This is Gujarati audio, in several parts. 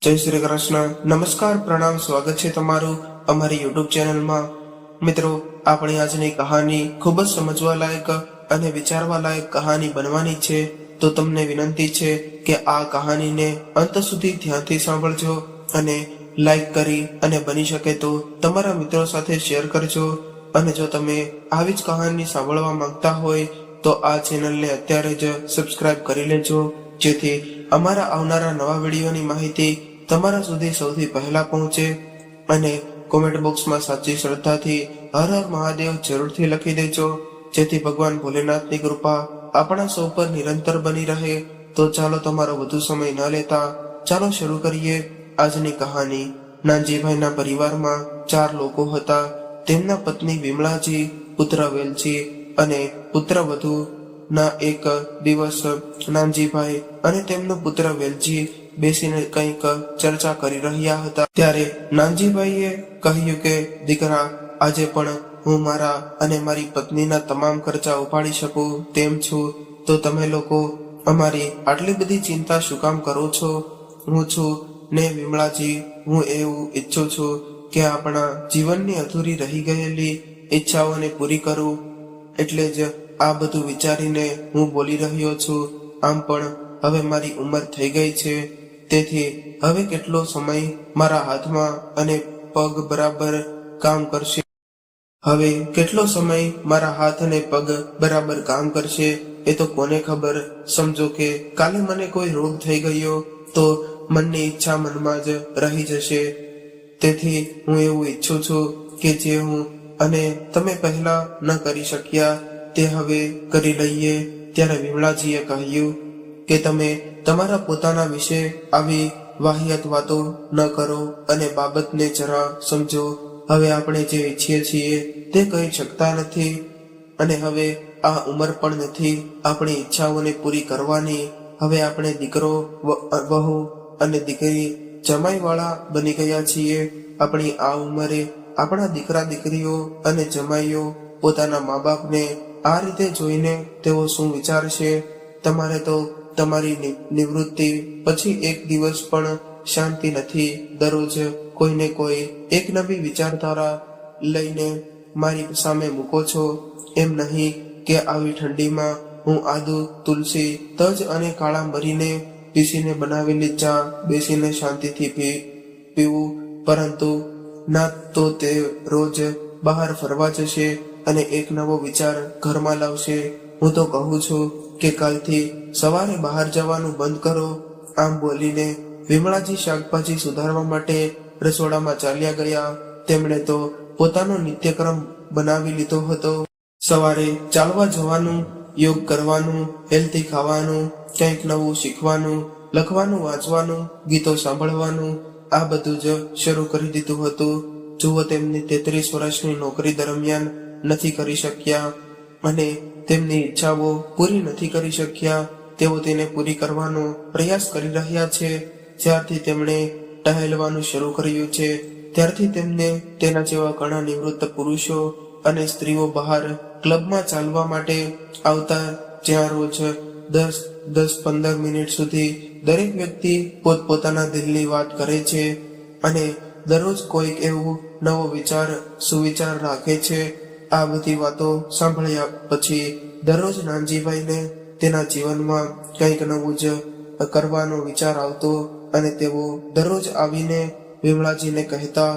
જય શ્રી કૃષ્ણ. નમસ્કાર, પ્રણામ, સ્વાગત છે તમારું અમારી યુટ્યુબ ચેનલમાં. મિત્રો, આપણી આજની કહાની ખૂબ જ સમજવા લાયક અને વિચારવા લાયક કહાની બનવાની છે. તો તમને વિનંતી છે કે આ કહાનીને અંત સુધી ધ્યાનથી સાંભળજો અને લાઈક કરી અને બની શકે તો તમારા મિત્રો સાથે શેર કરજો. અને જો તમે આવી જ કહાની સાંભળવા માંગતા હોય તો આ ચેનલને અત્યારે જ સબસ્ક્રાઇબ કરી લેજો, જેથી અમારા આવનારા નવા વિડીયોની માહિતી તમારા સુધી સૌથી પહેલા પહોંચે. અને કોમેન્ટ બોક્સમાં સાચી શ્રદ્ધાથી હર હર મહાદેવ જરૂરથી લખી દેજો, જેથી ભગવાન ભોલેનાથની કૃપા આપણા સૌ પર નિરંતર બની રહે. તો ચાલો તમારો વધુ સમય ન લેતા ચાલો શરૂ કરીએ આજની કહાની. નાનજીભાઈના પરિવારમાં 4 લોકો હતા. તેમના પત્ની વિમળાજી, પુત્ર વેલજી અને પુત્રવધુ. ના એક દિવસ નાનજીભાઈ અને તેમનો પુત્ર વેલજી બેસીને કંઈક ચર્ચા કરી રહ્યા હતા. ત્યારે નાનજીભાઈએ કહ્યું કે દીકરા, આજે પણ હું મારા અને મારી પત્નીના તમામ ખર્ચા ઉપાડી શકું તેમ છું, તો તમે લોકો અમારી આટલી બધી ચિંતા શું કામ કરો છો? હું છું ને વિમળાજી, હું એવું ઈચ્છું છું કે આપણા જીવનની અધૂરી રહી ગયેલી ઈચ્છાઓને પૂરી કરું. એટલે જ આ બધું વિચારીને હું બોલી રહ્યો છું. આમ પણ હવે મારી ઉંમર થઈ ગઈ છે, તેથી હવે કેટલો સમય મારા હાથમાં અને પગ બરાબર કામ કરશે. હવે કેટલો સમય મારા હાથ અને પગ બરાબર કામ કરશે એ તો કોને ખબર. સમજો કે કાલે મને કોઈ રોગ થઈ ગયો તો મનની ઈચ્છા મનમાં જ રહી જશે. તેથી હું એવું ઈચ્છું છું કે જે હું અને તમે પહેલા ન કરી શક્યા તે હવે કરી લઈએ. ત્યારે વિમળાજીએ કહ્યું કે તમે તમારા પોતાના વિશે આવી વાહિયાત વાતો ન કરો અને બાબતને જરા સમજો. હવે આપણે જે ઈચ્છીએ છીએ તે કહી શકતા નથી અને હવે આ ઉંમર પણ નથી આપણી ઈચ્છાઓને પૂરી કરવાની. હવે આપણે દીકરો, વહુ અને દીકરી જમાઈવાળા બની ગયા છીએ. આપણી આ ઉંમરે આપણા દીકરા દીકરીઓ અને જમાઈઓ પોતાના મા બાપને આ રીતે જોઈને તેઓ શું વિચારશે? તમારે તો તમારી નિવૃત્તિ પછી એક દિવસ પણ શાંતિ નથી. દરરોજ કોઈને કોઈ એક નવી વિચારધારા લઈને મારી સામે મૂકો છો. એમ નહીં કે આવી ઠંડીમાં હું આદુ, તુલસી, તજ અને કાળા મરીને પીસીને બનાવેલી ચા બેસીને શાંતિથી પીવું, પરંતુ ના તો તે રોજ બહાર ફરવા જશે અને એક નવો વિચાર ઘરમાં લાવશે. હું તો કહું છું કે કાલથી સવારે બહાર જવાનું બંધ કરો. આમ બોલીને વિમળાજી શાકભાજી સુધારવા માટે રસોડામાં ચાલ્યા ગયા. તેમણે તો પોતાનો નિત્યક્રમ બનાવી લીધો હતો. સવારે ચાલવા જવાનું, યોગ કરવાનું, હેલ્ધી ખાવાનું, કંઈક નવું શીખવાનું, લખવાનું, વાંચવાનું, ગીતો સાંભળવાનું, આ બધું જ શરૂ કરી દીધું હતું. જુઓ, તેમની 33 વર્ષની નોકરી દરમિયાન નથી કરી શક્યા અને તેમની ઈચ્છાઓ પૂરી નથી કરી શક્યા. તેઓ તેને પૂરી કરવાનો પ્રયાસ કરી રહ્યા છે. જ્યારથી તેમણે ટહેલવાનું શરૂ કર્યું છે ત્યારથી તેમને તેના જેવા ઘણા નિવૃત્ત પુરુષો અને સ્ત્રીઓ બહાર ક્લબમાં ચાલવા માટે આવતા, જ્યાં રોજ 10-15 મિનિટ સુધી દરેક વ્યક્તિ પોતપોતાના દિલની વાત કરે છે અને દરરોજ કોઈક એવું નવો વિચાર, સુવિચાર રાખે છે. આ બધી વાતો સાંભળ્યા પછી દરરોજ નાનજીભાઈને તેના જીવનમાં કંઈક નવું જ કરવાનો વિચાર આવતો અને તેઓ દરરોજ આવીને વિમળાજીને કહેતા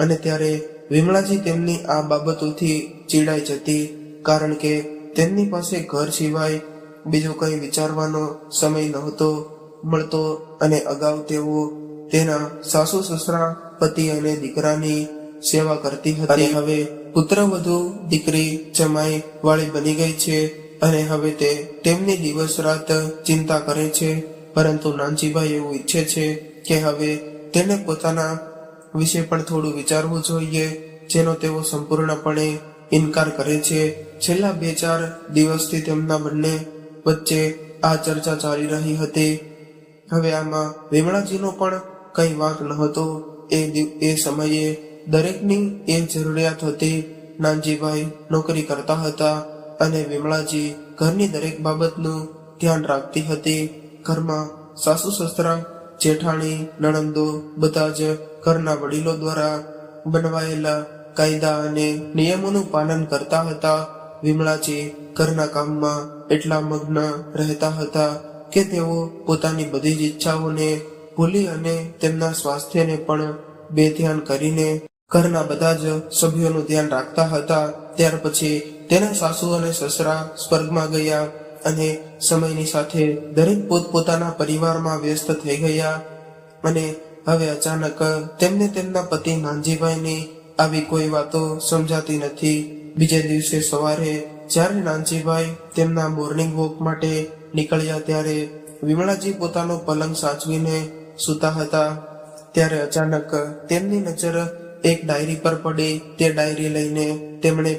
અને ત્યારે વિમળાજી તેમની આ બાબતોથી ચીડાઈ જતી, કારણ કે તેમની પાસે ઘર સિવાય બીજો કંઈ વિચારવાનો સમય નહોતો મળતો. અને અગાઉ તેઓ તેના સાસુ સસરા, પતિ અને દીકરાની સેવા કરતી હતી. હવે પુત્રવધુ, દીકરી જમાઈ વાળી બની ગઈ છે અને હવે તે તેમની દિવસ રાત ચિંતા કરે છે. પરંતુ નાનજીભાઈ એવું ઈચ્છે છે કે હવે તેને પોતાના વિશે પણ થોડું વિચારવું જોઈએ, જેનો તેઓ સંપૂર્ણપણે ઇનકાર કરે છે. છેલ્લા 2-4 દિવસથી તેમના બંને વચ્ચે આ ચર્ચા ચાલી રહી હતી. હવે આમાં વિમળાજીનો પણ કંઈ વાંક નહોતો. એ સમયે દરેકની એ જરૂરિયાત હતી. નાનજીભાઈ નોકરી કરતા હતા અને વિમળાજી ઘરની દરેક બાબતનું ધ્યાન રાખતી હતી. ઘરમાં સાસુ સસરા જેઠાણી, નણંદો બધા જ ઘરના વડીલો દ્વારા બનાવાયેલા કાયદા અને નિયમોનું પાલન કરતા હતા. વિમળાજી ઘરના કામમાં એટલા મગ્ન રહેતા હતા કે તેઓ પોતાની બધી જ ઈચ્છાઓને ભૂલી અને તેમના સ્વાસ્થ્યને પણ બેધ્યાન કરીને ઘરના બધા જ સભ્યોનું ધ્યાન રાખતા હતા. ત્યાર પછી તેના સાસુ અને સસરા સ્વર્ગમાં ગયા અને સમયની સાથે દરેક પોતપોતાના પરિવારમાં વ્યસ્ત થઈ ગયા અને હવે અચાનક તેમને તેમના પતિ નાનજીભાઈની આવી કોઈ વાતો સમજાતી નથી. બીજે દિવસે સવારે જ્યારે નાનજીભાઈ તેમના મોર્નિંગ વોક માટે નીકળ્યા ત્યારે વિમળાજી પોતાનો પલંગ સાચવીને સૂતા હતા. ત્યારે અચાનક તેમની નજર એક ડાયરી પર પડી. તે ડાયરી લઈને તેમણે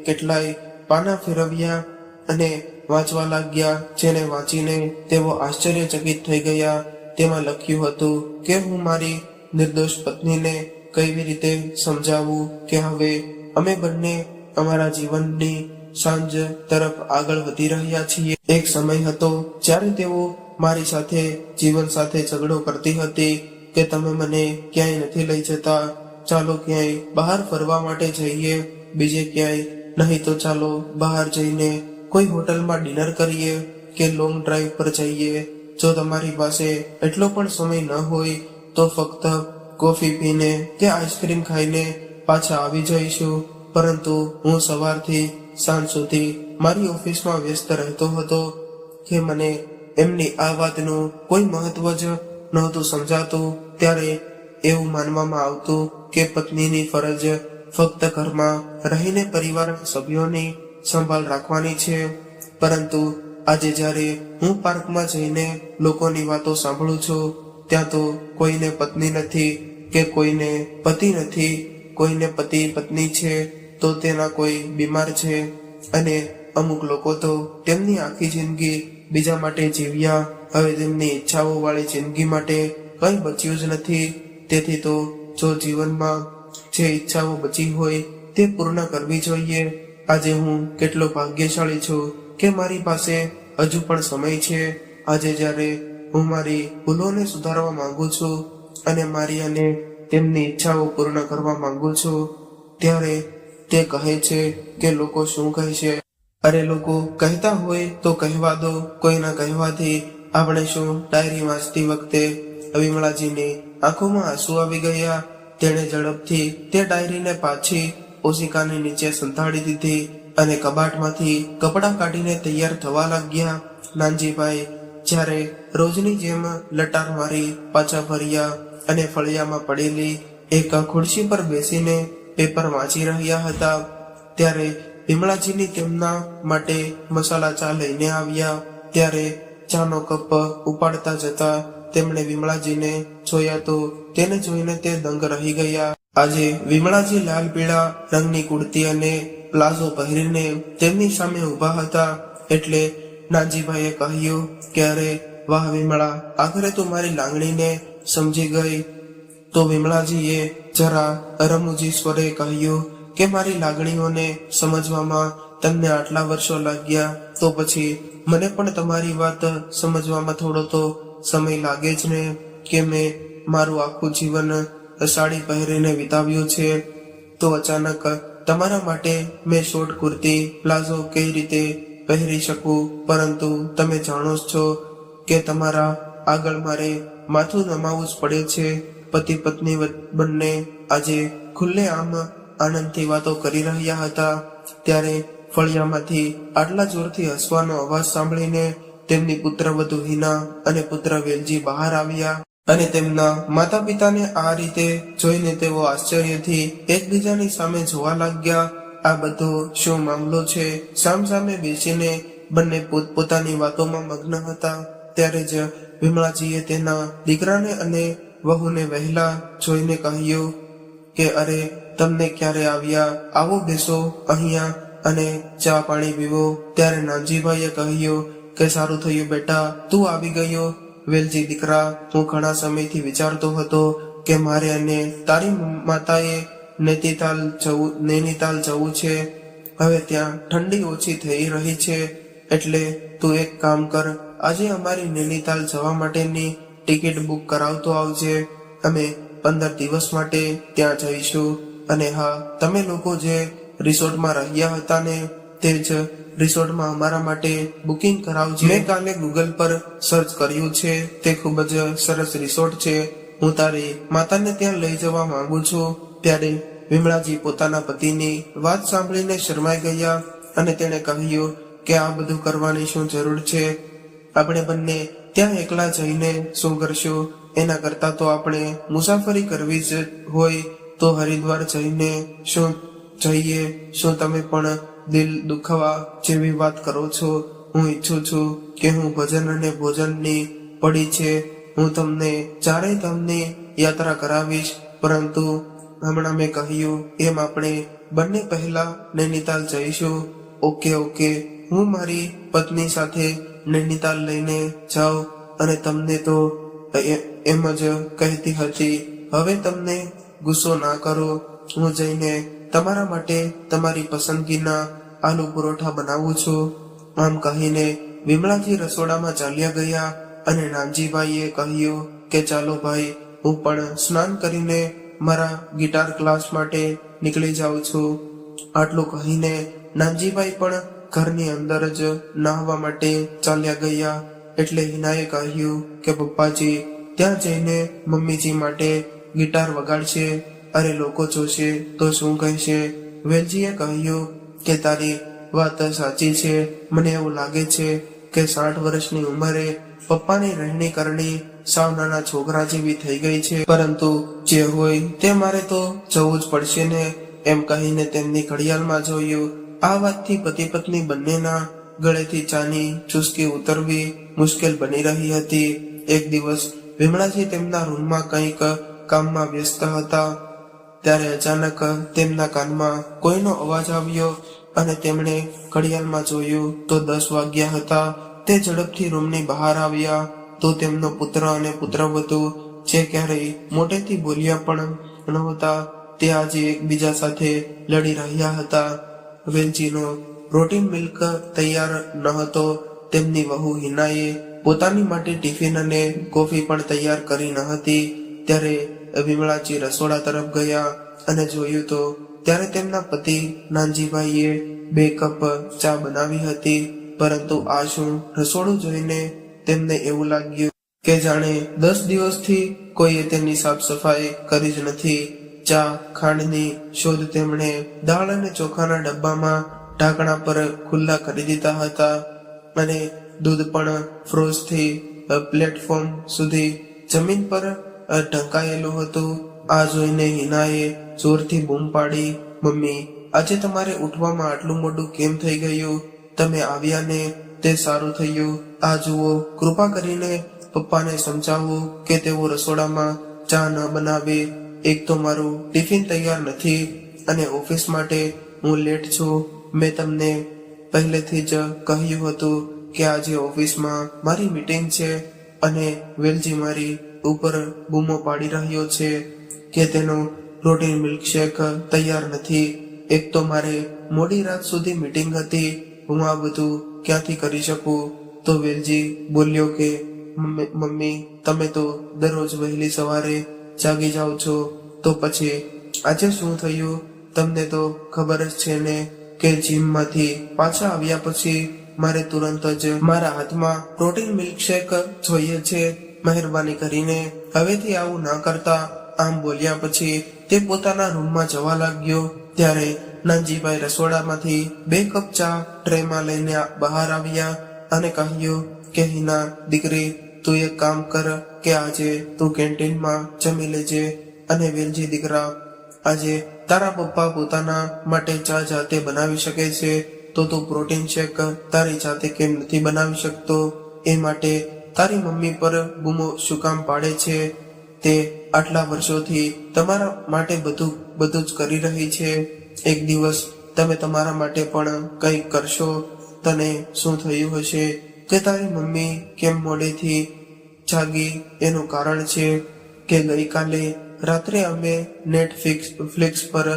કેટલાય પાના ફેરવ્યા અને વાંચવા લાગ્યા, જેને વાંચીને તેઓ આશ્ચર્યચકિત થઈ ગયા. તેમાં લખ્યું હતું કે હું મારી નિર્દોષ પત્નીને કેવી રીતે સમજાવું કે હવે અમે બંને અમારા જીવનની સાંજ તરફ આગળ વધી રહ્યા છીએ. એક સમય હતો જ્યારે તેઓ મારી સાથે જીવન સાથે ઝઘડો કરતી હતી કે તમે મને ક્યાંય નથી લઈ જતા, ચાલો ક્યાંય બહાર ફરવા માટે જઈએ, બીજે ક્યાંય, નહીં તો ચાલો બહાર જઈને કોઈ હોટલમાં ડિનર કરીએ કે લોંગ ડ્રાઈવ પર જઈએ. જો તમારી પાસે એટલો પણ સમય ન હોય તો ફક્ત કોફી પીને કે આઈસ્ક્રીમ ખાઈને પાછા આવી જઈશું. પરંતુ હું સવારથી સાંજ સુધી મારી ઓફિસમાં વ્યસ્ત રહેતો હતો કે મને એમની આ વાતનું કોઈ મહત્વ જ નહોતું સમજાતું. ત્યારે એવું માનવામાં આવતું કે પત્નીની ફરજ ફક્ત ઘરમાં રહીને પરિવારના સભ્યોની સંભાળ રાખવાની છે. પરંતુ આજે જ્યારે હું પાર્કમાં જઈને લોકોની વાતો સાંભળું છું, ત્યાં તો કોઈને પત્ની નથી કે કોઈને પતિ નથી. કોઈને પતિ પત્ની છે તો તેના કોઈ બીમાર છે અને અમુક લોકો તો તેમની આખી જિંદગી બીજા માટે જીવ્યા, હવે તેમની ઈચ્છાઓ વાળી જિંદગી માટે કંઈ બચ્યું જ નથી. તેથી તો જો જીવનમાં જે ઈચ્છાઓ બચી હોય તે પૂર્ણ કરવી જોઈએ. આજે હું કેટલો ભાગ્યશાળી છું કે મારી પાસે હજુ પણ સમય છે. આજે જ્યારે હું મારી ભૂલોને સુધારવા માંગુ છું અને મારી અને તેમની ઈચ્છાઓ પૂર્ણ કરવા માંગુ છું, ત્યારે તે કહે છે કે લોકો શું કહેશે. અરે લોકો કહેતા હોય તો કહેવા દો, કોઈના કહેવાથી આપણે શું. ડાયરી વાંચતી વખતે વિમળાજીની આંખોમાં આંસુ આવી ગયા. તેણે ઝડપથી તે ડાયરીને પાછી ઓશિકાની નીચે સંતાડી દીધી અને કબાટમાંથી કપડાં કાઢીને તૈયાર થવા લાગ્યા. નાનજીભાઈ જ્યારે રોજની જેમ લટાર મારી પાછા ફર્યા અને ફળિયામાં પડેલી એક ખુરશી પર બેસીને પેપર વાંચી રહ્યા હતા. ત્યારે વિમળાજીની તેમના માટે મસાલા ચા લઈને આવ્યા. ત્યારે ચાનો કપ ઉપાડતા જતા તેમણે વિમળાજીને જોયા તો તેને જોઈને તે દંગ રહી ગયા. આજે વિમળાજી લાલ પીળા રંગની કુર્તી અને પ્લાઝો પહેરીને તેમની સામે ઊભા હતા. એટલે નાનજીભાઈએ કહ્યું કે અરે વાહ વિમળા, આખરે તું મારી લાગણીને સમજી ગઈ. તો વિમળાજીએ જરા રમૂજી સ્વરે કહ્યું કે મારી લાગણીઓને સમજવામાં તમને આટલા વર્ષો લાગ્યા, તો પછી મને પણ તમારી વાત સમજવામાં થોડો તો સમય લાગે જ ને, કે મેં મારું આખું જીવન સાડી પહેરીને વિતાવ્યું છે. તો અચાનક તમારા માટે મેં શોર્ટ કુર્તી પ્લાઝો કઈ રીતે પહેરી શકું? પરંતુ તમે જાણો જ છો કે તમારા આગળ મારે માથું નમાવવું જ પડે છે. પતિ પત્ની બંને આજે ખુલ્લે આમ આનંદથી વાતો કરી રહ્યા હતા. ત્યારે ફળિયામાંથી આટલા જોરથી હસવાનો અવાજ સાંભળીને તેમની પુત્રવધુ હિના અને પુત્ર વેલજી બહાર આવ્યા અને તેમના માતા પિતાને આ રીતે જોઈને તેઓ આશ્ચર્યથી એકબીજાની સામે જોવા લાગ્યા. આ બધો શું મામલો છે? સામસામે બેસીને બંને પોતપોતાની વાતોમાં મગ્ન હતા. ત્યારે જ વિમળાજીએ તેના દીકરાને અને વહુને વહેલા જોઈને કહ્યું કે અરે તમને ક્યારે આવ્યા, આવો બેસો અહીંયા અને ચા પાણી પીવો. ત્યારે નાનજીભાઈએ કહ્યું કે સારું થયું બેટા, તું આવી ગયો. વેલજી દીકરા, હું ઘણા સમયથી વિચારતો હતો કે મારે અને તારી માતાએ નૈનીતાલ જવું છે. હવે ત્યાં ઠંડી ઓછી થઈ રહી છે, એટલે તું એક કામ કર, આજે અમારી નૈનીતાલ જવા માટેની ટિકિટ બુક કરાવતો આવજે. અમે 15 દિવસ માટે ત્યાં જઈશું. અને હા, તમે લોકો જે રિસોર્ટમાં રહ્યા હતા ને તે જ રિસોર્ટમાં અમારા માટે બુકિંગ કરાવજે. મેં કાલે ગૂગલ પર સર્ચ કર્યું છે. તે ખૂબ જ સરસ રિસોર્ટ છે. હું તારી માતાને ત્યાં લઈ જવા માંગુ છું. ત્યારે વિમળાજી પોતાના પતિની વાત સાંભળીને શરમાઈ ગયા અને તેણે કહ્યું કે આ બધું કરવાની શું જરૂર છે? આપણે બંને ત્યાં એકલા જઈને શું કરશું? એના કરતા તો આપણે મુસાફરી કરવી જ હોય તો હરિદ્વાર જઈને શું જઈએ. શું તમે પણ દિલ દુખાવા જેવી વાત કરો છો? હું ઈચ્છું છું કે હું ભજન અને ભોજનની પડી છે. હું તમને ચારેય ધામની યાત્રા કરાવીશ. પરંતુ હમણાં મેં કહ્યું એમ આપણે બંને પહેલા નૈનીતાલ જઈશું. ઓકે, હું મારી પત્ની સાથે નૈનીતાલ લઈને જાઉં. અને તમને તો એમ જ કહેતી હતી. હવે તમને ગુસ્સો ના કરો. હું જઈને તમારા માટે તમારી પસંદગીના આલુ પરોઠા બનાવું છું. આમ કહીને વિમળાજી રસોડામાં ચાલ્યા ગયા અને નાનજીભાઈએ કહ્યું કે ચાલો ભાઈ, હું પણ સ્નાન કરીને મારા ગિટાર ક્લાસ માટે નીકળી જાઉં છું. આટલું કહીને નાનજીભાઈ પણ ઘરની અંદર જ નાહવા માટે ચાલ્યા ગયા. એટલે હિનાએ કહ્યું કે પપ્પાજી ત્યાં જઈને મમ્મીજી માટે ગિટાર વગાડશે. અરે લોકો જોશે તો શું કહેશે? વેલજીએ કહ્યું કે તારી વાત સાચી છે. મને એવું લાગે છે કે 60 વર્ષની ઉંમરે પપ્પાની રહેણી કરણી સાવ નાના છોકરા જેવી થઈ ગઈ છે. પરંતુ જે હોય તે મારે તો જવું જ પડશે ને. એમ કહીને તેમની ઘડિયાળમાં જોયું. આ વાતથી પતિ પત્ની બંનેના ગળેથી ચાની ચુસ્કી ઉતરવી મુશ્કેલ બની રહી હતી. એક દિવસ વિમળાજી તેમના રૂમમાં કંઈક કામમાં વ્યસ્ત હતા. ત્યારે અચાનક તેમના કાનમાં કોઈનો અવાજ આવ્યો અને તેમણે ઘડિયાળમાં જોયું તો 10 વાગ્યા હતા. તે ઝડપથી રૂમની બહાર આવ્યા તો તેમનો પુત્ર અને પુત્રવધુ જે ક્યારેય મોટેથી બોલ્યા પણ નહોતા તે આજે એકબીજા સાથે લડી રહ્યા હતા. વેલજીનો પ્રોટીન મિલ્ક તૈયાર ન હતો. તેમની વહુ હિનાએ પોતાની માટે ટિફિન અને કોફી પણ તૈયાર કરી ન હતી. ત્યારે વિમળાજી રસોડા તરફ ગયા અને જોયું તો ત્યારે તેમના પતિ નાનજીભાઈએ 2 કપ ચા બનાવી હતી. પરંતુ આ શું? રસોડું જોઈને તેમને એવું લાગ્યું કે જાણે 10 દિવસથી કોઈએ તેની સાફ સફાઈ કરી જ નથી. ચા ખાંડની શોધ તેમણે દાળ અને ચોખાના ડબ્બામાં ઢાંકણા પર ખુલ્લા કરી દીધા હતા અને દૂધ પણ ફ્રોઝથી પ્લેટફોર્મ સુધી જમીન પર ઢંકાયેલું હતું. આ જોઈને હિનાએ જોરથી બૂમ પાડી, મમ્મી, આજે તમારે ઉઠવામાં આટલું મોડું કેમ થઈ ગયું? તમે આવ્યા ને તે સારું થયું. આ જુઓ, કૃપા કરીને પપ્પાને સમજાવો કે તેઓ રસોડામાં ચા ન બનાવે. એક તો મારું ટિફિન તૈયાર નથી અને ઓફિસ માટે હું લેટ છું. મેં તમને પહેલેથી જ કહ્યું હતું કે આજે ઓફિસમાં મારી મીટિંગ છે અને વેલજી મારી ઉપર બૂમો પાડી રહ્યો છે કે તેનો પ્રોટીન મિલ્કશેક તૈયાર નથી. એક તો મારે મોડી રાત સુધી મીટિંગ હતી. હું આ બધું ક્યાંથી કરી શકું? તો વેલજી બોલ્યો કે મમ્મી, તમે તો દરરોજ વહેલી સવારે જાગી જાઓ છો, તો પછી આજે શું થયું? તમને તો ખબર જ છે ને કે જીમમાંથી પાછા આવ્યા પછી મારે તુરંત જ મારા હાથમાં પ્રોટીન મિલ્કશેક જોઈએ છે. મહેરબાની કરીને હવેથી આવું ના કરતા. આમ બોલ્યા પછી તે પોતાના રૂમમાં જવા લાગ્યો. ત્યારે નાનજીભાઈ રસોડામાંથી 2 કપ ચા ટ્રેમાં લઈને બહાર આવ્યા અને કહ્યું કે હિના દીકરી, તું એક કામ કર કે આજે તું કેન્ટીનમાં જમી લેજે. અને વેલજી દીકરા, આજે તારા પપ્પા પોતાના માટે ચા જાતે બનાવી શકે છે તો તું પ્રોટીન શેક તારી જાતે કેમ નથી બનાવી શકતો? એ માટે તારી મમ્મી પર બૂમો શું કામ પાડે છે? તે આટલા વર્ષોથી તમારા માટે બધું જ કરી રહી છે. એક દિવસ તમે તમારા માટે પણ કંઈક કરશો. તને શું થયું હશે કે તારી મમ્મી કેમ મોડેથી જાગી? એનું કારણ છે કે ગઈકાલે રાત્રે અમે નેટફ્લિક્સ પર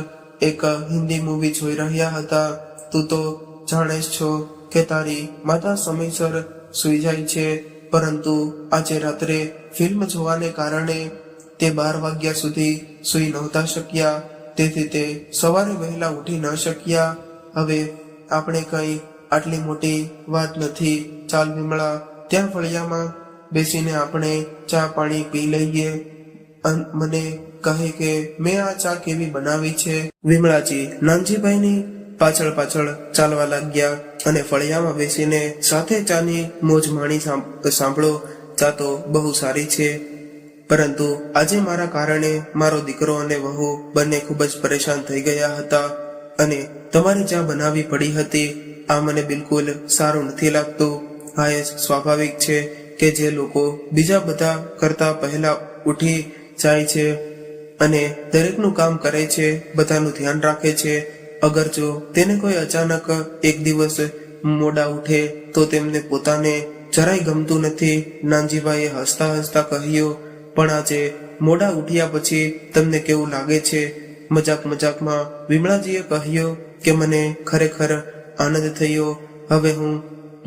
એક હિન્દી મૂવી જોઈ રહ્યા હતા. તું તો જાણે જ છો કે તારી માતા સમયસર સૂઈ જાય છે, પરંતુ આજે રાત્રે ફિલ્મ જોવાને કારણે તે 12 વાગ્યા સુધી સૂઈ નહોતા શક્યા, તેથી તે સવારે વહેલા ઉઠી ન શક્યા. હવે આપણે કઈ આટલી મોટી વાત નથી, ચાલ વિમળા, ત્યાં ફળિયામાં બેસીને આપણે ચા પાણી પી લઈએ. મને કહે કે મેં આ ચા કેવી બનાવી છે. વિમળાજી નાનજીભાઈની પાછળ પાછળ ચાલવા લાગ્યા અને ફળિયામાં બેસીને સાથે ચાની મોજ માણી સાંભળો. ચા તો બહુ સારી છે, પરંતુ આજે મારા કારણે મારો દીકરો અને વહુ બંને ખૂબ જ પરેશાન થઈ ગયા હતા અને તમારી ચા બનાવી પડી હતી. આ મને બિલકુલ સારું નથી લાગતું. હા, એ સ્વાભાવિક છે કે જે લોકો બીજા બધા કરતા પહેલા ઉઠી જાય છે અને દરેકનું કામ કરે છે, બધાનું ધ્યાન રાખે છે, અગર જો તેને કોઈ અચાનક એક દિવસ મોડા ઉઠે તો તેમને પોતાને જરાય ગમતું નથી. નાનજીભાઈએ હસતા હસતા કહ્યું, પણ આજે મોડા ઉઠ્યા પછી તમને કેવું લાગે છે? મજાકમાં વિમળાજીએ કહ્યું કે મને ખરેખર આનંદ થયો. હવે હું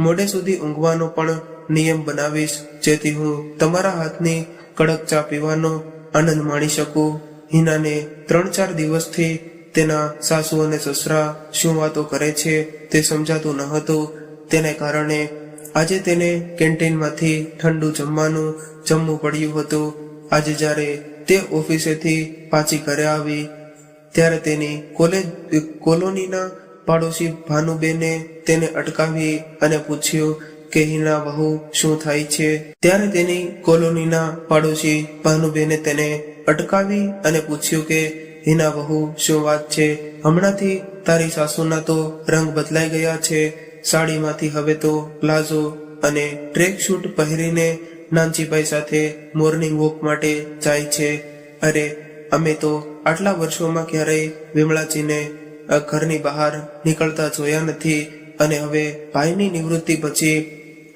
મોડે સુધી ઊંઘવાનો પણ નિયમ બનાવીશ, જેથી હું તમારા હાથની કડક ચા પીવાનો આનંદ માણી શકું. હિનાને 3-4 દિવસથી તેના સાસુ અને સસરા શું વાતો કરે છે તે સમજાતું ન હતું. તેને કારણે આજે તેને કેન્ટીનમાંથી ઠંડુ જમવું પડ્યું હતું. આજે જ્યારે તે ઓફિસેથી પાછી ઘરે આવી ત્યારે તેની કોલોનીના પાડોશી ભાનુબેને તેને અટકાવી અને પૂછ્યું કે હિના વહુ શું થાય છે. ત્યારે તેની કોલોનીના પાડોશી ભાનુબેને તેને અટકાવી અને પૂછ્યું કે હિના વહુ શું વાત છે? હમણાંથી તારી સાસુના તો રંગ બદલાઈ ગયા છે. સાડીમાંથી હવે તો પ્લાઝો અને ટ્રેક શૂટ પહેરીને નાનજીભાઈ સાથે મોર્નિંગ વોક માટે જાય છે. અરે, અમે તો આટલા વર્ષોમાં ક્યારેય વિમળાજીને ઘરની બહાર નીકળતા જોયા નથી અને હવે ભાઈની નિવૃત્તિ પછી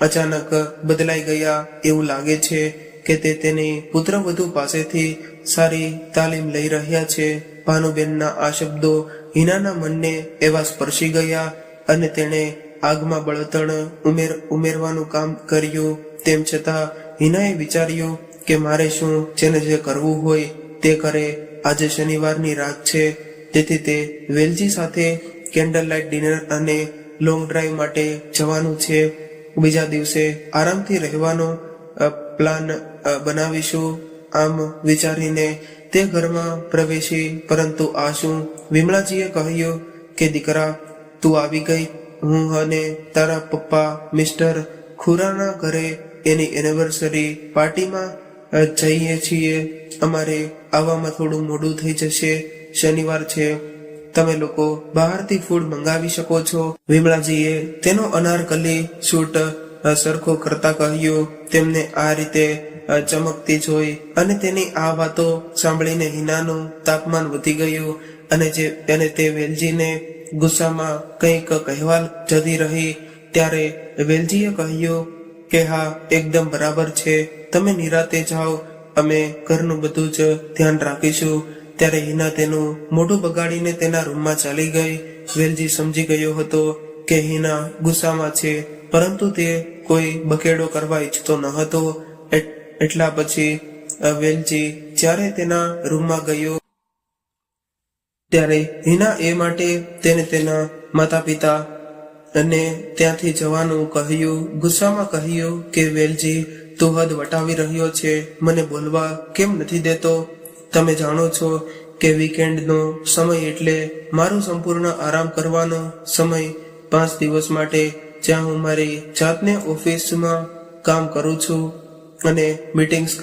અચાનક બદલાઈ ગયા એવું લાગે છે કે તે તેની પુત્રવધુ પાસેથી સારી તાલીમ લઈ રહ્યા છે. ભાનુબેનના આ શબ્દો હિનાના મનને એવા સ્પર્શી ગયા અને તેણે આગમાં બળતણ ઉમેરવાનું કામ કર્યું. તેમ છતાં હિનાએ વિચાર્યું કે મારે શું, જેને જે કરવું હોય તે કરે. આજે શનિવારની રાત છે, તેથી તે વેલજી સાથે કેન્ડલ લાઇટ ડિનર અને લોંગ ડ્રાઈવ માટે જવાનું છે. બીજા દિવસે આરામથી રહેવાનો પ્લાન બનાવીશું. આમ વિચારીને તે ઘરમાં પ્રવેશી, પરંતુ આ શું? વિમળાજીએ કહ્યું કે દીકરા, તું આવી ગઈ. હું અને તારા પપ્પા મિસ્ટર ખુરાના ઘરે એની એનિવર્સરી પાર્ટીમાં જઈએ છીએ. અમારે આવવામાં થોડું મોડું થઈ જશે. શનિવાર છે, તમે લોકો બહારથી ફૂડ મંગાવી શકો છો. વિમળાજીએ તેનો અનારકલી સૂટ સરખો કરતા કહ્યું. તેમને આ રીતે ચમકતી જોઈ અને તેની આ વાતો સાંભળીને હિનાનું તાપમાન વધી ગયું અને તે વેલજીને ગુસ્સામાં કંઈક કહેવા જતી રહી. ત્યારે વેલજીએ કહ્યું કે હા, એકદમ બરાબર છે, તમે નિરાતે જાઓ, અમે ઘરનું બધું જ ધ્યાન રાખીશું. ત્યારે હિના તેનું મોઢું બગાડીને તેના રૂમમાં ચાલી ગઈ. વેલજી સમજી ગયો હતો કે હિના ગુસ્સામાં છે, પરંતુ તે કોઈ બકેડો કરવા ઈચ્છતો ન હતો. એટલા પછી વેલજી જ્યારે તેના રૂમમાં ગયો ત્યારે હિના એ માટે તેને તેના માતા પિતા અને ત્યાંથી જવાનું કહ્યું. ગુસ્સામાં કહ્યું કે વેલજી, તું હદ વટાવી રહ્યો છે, મને બોલવા કેમ નથી દેતો? તમે જાણો છો કે વીકેન્ડનો સમય એટલે મારો સંપૂર્ણ આરામ કરવાનો સમય. 5 દિવસ માટે જ્યાં હું મારી જાતને ઓફિસમાં કામ કરું છું અને મીટિંગ્સ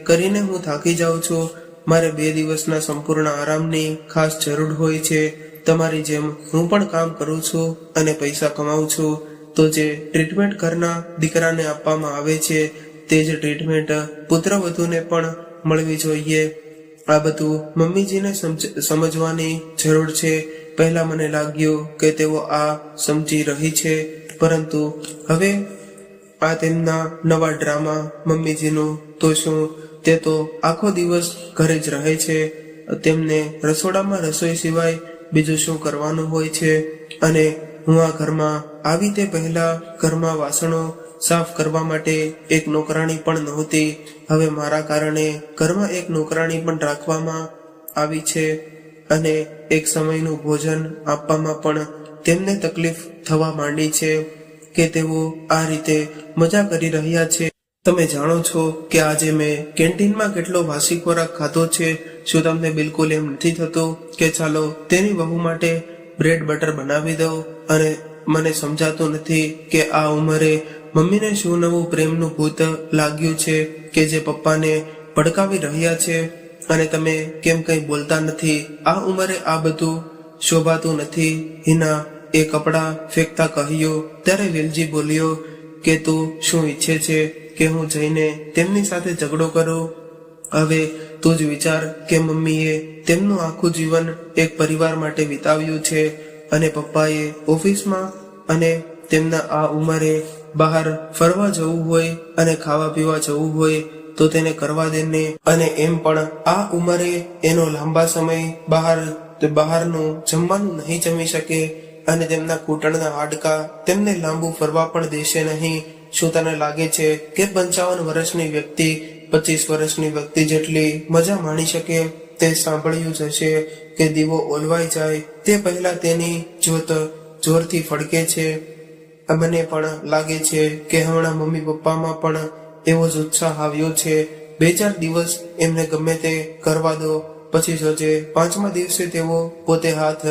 કરીને હું થાકી જાઉં છું. મારે 2 દિવસના સંપૂર્ણ આરામની ખાસ જરૂર હોય છે. તમારી જેમ હું પણ કામ કરું છું અને પૈસા કમાઉં છું, તો જે ટ્રીટમેન્ટ ઘરના દીકરાને આપવામાં આવે છે તે જ ટ્રીટમેન્ટ પુત્રવધુને પણ મળવી જોઈએ. આ બધું મમ્મીજીને સમજવાની જરૂર છે. પહેલા મને લાગ્યું કે તેઓ આ સમજી રહી છે, પરંતુ હવે આ તેમના નવા ડ્રામા મમ્મીજીનું તો શું, તે તો આખો દિવસ ઘરે જ રહે છે. તેમને રસોડામાં રસોઈ સિવાય બીજું શું કરવાનું હોય છે? અને હું આ ઘરમાં આવી તે પહેલા ઘરમાં વાસણો સાફ કરવા માટે એક નોકરાણી પણ નહોતી. હવે મારા કારણે ઘરમાં એક નોકરાણી પણ રાખવામાં આવી છે અને એક સમયનું ભોજન આપવામાં પણ તેમને તકલીફ થવા માંડી છે કે તેઓ આ રીતે મજા કરી રહ્યા છે. તમે જાણો છો કે આજે મેં કેન્ટીનમાં કેટલો વાસી ખોરાક ખાધો છે. શું તમને બિલકુલ એમ નથી થતું કે ચાલો તેની વહુ માટે બ્રેડ બટર બનાવી દઉં? અને મને સમજાતું નથી કે આ ઉંમરે મમ્મીને શું નવું પ્રેમનું ભૂત લાગ્યું છે કે જે પપ્પાને ભડકાવી રહ્યા છે અને તમે કેમ કંઈ બોલતા નથી? આ ઉંમરે આ બધું શોભાતું નથી. હિના એ કપડાં ફેંકતા કહ્યું. ત્યારે વેલજી બોલ્યો કે તું શું ઈચ્છે છે કે હું જઈને તેમની સાથે ઝઘડો કરું? હવે તું જ વિચાર કે મમ્મીએ તેમનું આખું જીવન એક પરિવાર માટે વિતાવ્યું છે અને પપ્પાએ ઓફિસમાં, અને તેમના આ ઉંમરે બહાર ફરવા જવું હોય અને ખાવા પીવા જવું હોય તો તેને કરવા દે ને. અને એમ પણ આ ઉંમરે એનો લાંબા સમય બહારનું જમવાનું નહીં જમી શકે અને તેમના ઘૂંટણના હાડકા તેમને લાંબુ ફરવા પણ દેશે નહીં. શું તને લાગે છે કે 55 વર્ષની વ્યક્તિ 25 વર્ષની વ્યક્તિ જેટલી મજા માણી શકે? તે સાંભળ્યું જ હશે કે દીવો ઓલવાઈ જાય તે પહેલા તેની જ્યોત જોરથી ફડકે છે. મને પણ લાગે છે કે હમણાં મમ્મી પપ્પામાં પણ એવો જ ઉત્સાહ આવ્યો છે. 2-4 દિવસ એમને ગમે તે કરવા દો, પછી જોજે 5મા દિવસે તેઓ પોતે હાથ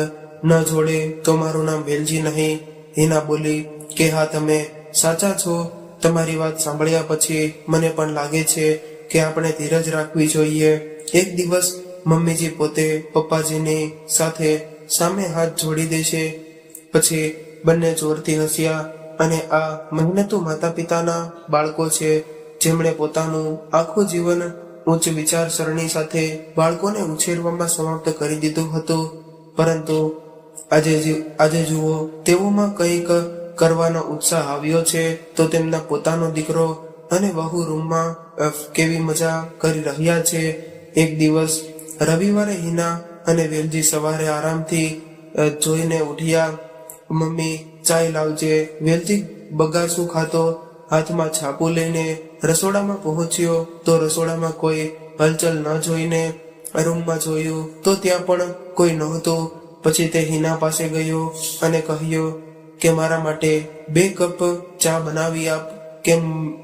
ન જોડે તો મારું નામ વેલજી નહીં. હિના બોલી કે હા, તમે સાચા છો. તમારી વાત સાંભળ્યા પછી મને પણ લાગે છે કે આપણે ધીરજ રાખવી જોઈએ. એક દિવસ મમ્મીજી પોતે પપ્પાજીની સાથે સામે હાથ જોડી દેશે. પછી બંને જોરથી હસ્યા. અને આ મહેનતુ માતા પિતાના બાળકો છે જેમણે પોતાનું આખું જીવન ઉચ્ચ વિચારસરણી સાથે બાળકોને ઉછેરવામાં સમાપ્ત કરી દીધું હતું. પરંતુ આજે જુઓ તેઓમાં કંઈક કરવાનો ઉત્સાહ આવ્યો છે તો તેમના પોતાનો દીકરો અને વહુ રૂમમાં કેવી મજા કરી રહ્યા છે. એક દિવસ રવિવારે હિના અને વેલજી સવારે આરામથી જોઈને ઉઠ્યા. મમ્મી ચાય લાવજે. વેલજી બગાસું ખાતો હાથમાં છાપું લઈને રસોડામાં પહોંચ્યો તો રસોડામાં કોઈ હલચલ ન જોઈને રૂમમાં જોયું તો ત્યાં પણ કોઈ નહોતું. પછી તે હિના પાસે ગયો અને કહ્યું કે મારા માટે 2 કપ ચા બનાવી આપ. કેમ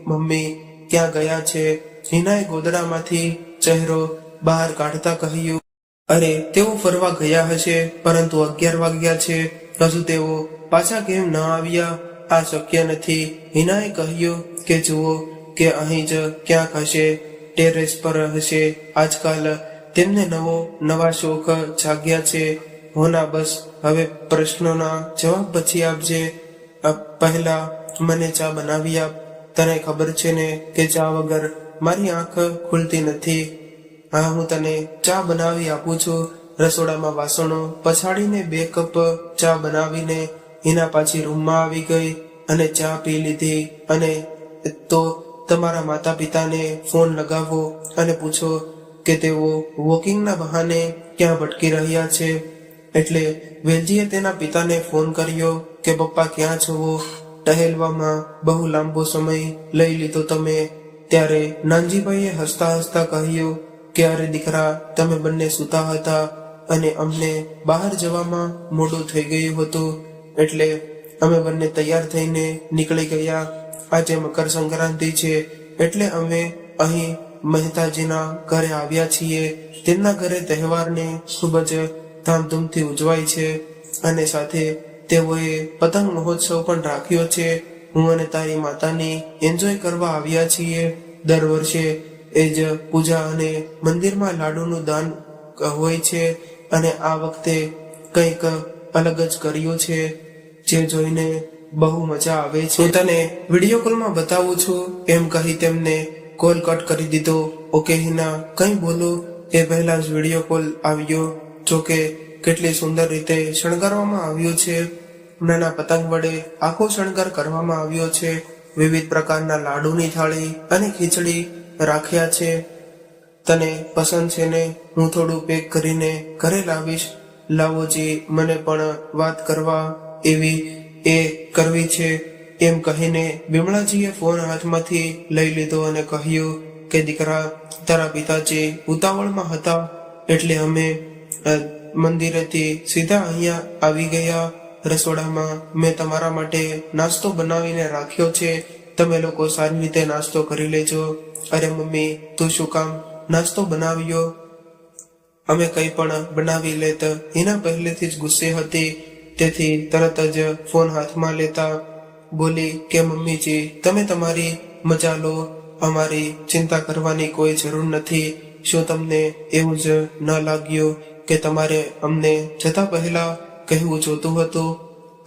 મમ્મી ક્યાં ગયા છે? હિનાએ ગોદડામાંથી ચહેરો બહાર કાઢતા કહ્યું, અરે તેઓ ફરવા ગયા હશે, પરંતુ 11 વાગ્યા છે, હજુ તેઓ પાછા કેમ ન આવ્યા? આ શક્ય નથી. હિનાએ કહ્યું કે જુઓ કે અહીં જ ક્યાંક હશે, ટેરેસ પર હશે. આજકાલ તેમને નવા શોખ જાગ્યા છે. હોના, બસ હવે પ્રશ્નોના જવાબ પછી આપજે. પહેલા મને ચા બનાવી આપ. તને ખબર છે ને કે ચા વગર મારી આંખ ખુલતી નથી. હા, હું તને ચા બનાવી આપું છું. રસોડામાં વાસણો પછાડીને 2 કપ ચા બનાવીને હિના પાછી રૂમમાં આવી ગઈ અને ચા પી લીધી. અને તો તમારા માતા પિતાને ફોન લગાવો અને પૂછો કે તેઓ વોકિંગના બહાને ક્યાં ભટકી રહ્યા છે. એટલે વેલજીએ તેના પિતાને ફોન કર્યો કે પપ્પા ક્યાં છો? ટહેલવામાં બહુ લાંબો સમય લઈ લીધો તમે. ત્યારે નાનજીભાઈએ હસતા હસતા કહ્યું કે અરે દીકરા, તમે બંને સૂતા હતા અને અમને બહાર જવામાં મોડું થઈ ગયું હતું, એટલે અમે બંને તૈયાર થઈને નીકળી ગયા. આજે મકર સંક્રાંતિ છે એટલે અમે અહીં મહેતાજીના ઘરે આવ્યા છીએ. તેમના ઘરે તહેવારને ખૂબ જ ધામધૂમથી ઉજવાય છે અને સાથે તેઓએ પતંગ મહોત્સવ પણ રાખ્યો છે. હું અને તારી માતાની એન્જોય કરવા આવ્યા છીએ. દર વર્ષે એ જ પૂજા અને મંદિરમાં લાડુનું દાન હોય છે અને આ વખતે કંઈક અલગ જ કર્યું છે જે જોઈને બહુ મજા આવે છે. હું તને વિડીયો કોલમાં બતાવું છું એમ કહી તેમને કોલ કટ કરી દીધો. ઓકે હિના, કંઈ બોલું એ પહેલા જ વિડીયો કોલ આવ્યો. જોકે કેટલી સુંદર રીતે શણગારવામાં આવ્યું છે. નાના પતંગ વડે આખો શણગાર કરવામાં આવ્યો છે. વિવિધ પ્રકારના લાડુની થાળી અને ખીચડી રાખ્યા છે. તને પસંદ છે ને? હું થોડું પેક કરીને ઘરે લાવીશ. લાવોજી, મને પણ વાત કરવા કરવી છે. એમ કહીને વિમળાજીએ ફોન હાથમાંથી લઈ લીધો અને કહ્યું કે દીકરા, તારા પિતાજી ઉતાવળમાં હતા એટલે અમે મંદિરેથી સીધા અહીંયા આવી ગયા. રસોડામાં મેં તમારા માટે નાસ્તો બનાવીને રાખ્યો છે, તમે લોકો સારી રીતે નાસ્તો કરી લેજો. અરે મમ્મી, તું શું કામ નાસ્તો બનાવ્યો? અમે કંઈ પણ બનાવી લેત. હિના પહેલેથી જ ગુસ્સે હતી, તેથી તરત જ ફોન હાથમાં લેતા બોલી કે મમ્મીજી, તમે તમારી મજા લો, અમારી ચિંતા કરવાની કોઈ જરૂર નથી. શું તમને એવું જ ન લાગ્યું કે તમારે અમને જતા પહેલા કહેવું જોતું હતું?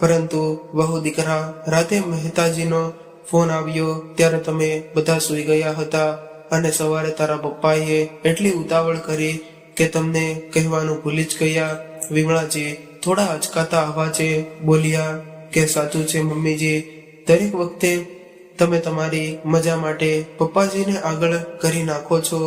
પરંતુ વહુ દીકરા, રાતે મહેતાજીનો ફોન આવ્યો ત્યારે તમે બધા સૂઈ ગયા હતા અને સવારે તારા પપ્પાએ એટલી ઉતાવળ કરી કે તમને કહેવાનું ભૂલી જ ગયા. વિમળાજી થોડા અચકાતા અવાજે બોલ્યા કે સાચું છે મમ્મીજી, દરેક વખતે તમે તમારી મજા માટે પપ્પાજીને આગળ કરી નાખો છો,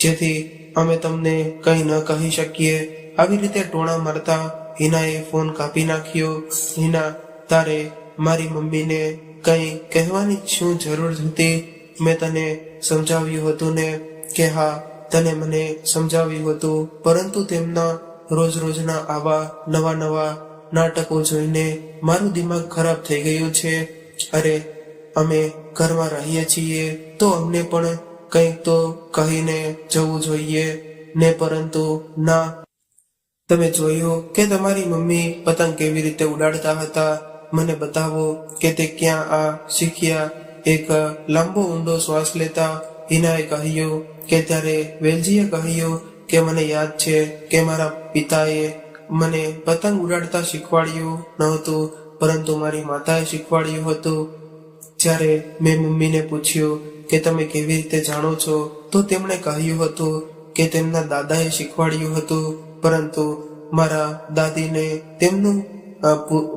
જેથી અમે તમને કંઈ ન કહી શકીએ. આવી રીતે ટોણા મારતા હિનાએ ફોન કાપી નાખ્યો. હિના, તારે મારી મમ્મીને કંઈ કહેવાની શું જરૂર હતી? મેં તને સમજાવ્યું હતું ને કે હા, તને મને સમજાવ્યું હતું, પરંતુ તેમના રોજ રોજના આવા નવા નવા નાટકો જોઈને મારું દિમાગ ખરાબ થઈ ગયું છે. અરે, અમે ઘરમાં રહીએ છીએ તો અમને પણ કંઈક તો કહીને જવું જોઈએ ને, પરંતુ ના. તમે જોયું કે તમારી મમ્મી પતંગ કેવી રીતે ઉડાડતા હતા? મને બતાવો કે તે ક્યાં આ શીખ્યા. એક લાંબો ઊંડો શ્વાસ લેતા હિનાએ કહ્યું કે ત્યારે વેલજીએ કહ્યું કે મને યાદ છે કે મારા પિતાએ મને પતંગ ઉડાડતા શીખવાડ્યું નહોતું, પરંતુ મારી માતાએ શીખવાડ્યું હતું. જ્યારે મેં મમ્મીને પૂછ્યું કે તમે કેવી રીતે જાણો છો, તો તેમણે કહ્યું હતું કે તેમના દાદાએ શીખવાડ્યું હતું, પરંતુ મારા દાદીને તેમનું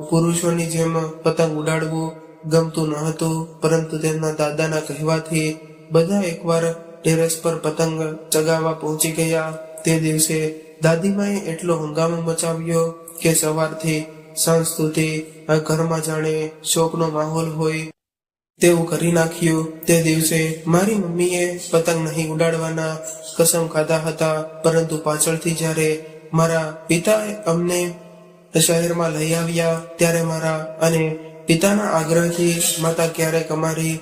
પુરુષોની જેમ પતંગ ઉડાડવું ગમતું ન હતું. પરંતુ તેમના દાદાના કહેવાથી બધા એકવાર ટેરેસ પર પતંગ ચગાવવા પહોંચી ગયા. તે દિવસે દાદીમાએ એટલો હંગામો મચાવ્યો કે સવારથી સાંજ સુધી ઘરમાં જાણે શોકનો માહોલ હોય તેવું કરી નાખ્યું. તે દિવસે મારી મમ્મીએ પતંગ નહીં ઉડાડવાના કસમ ખાધા હતા, પરંતુ પાછળથી જ્યારે મારા પિતાએ અમને શહેરમાં લઈ આવ્યા ત્યારે મારા અને પિતાના આગ્રહથી માતા ક્યારેક અમારી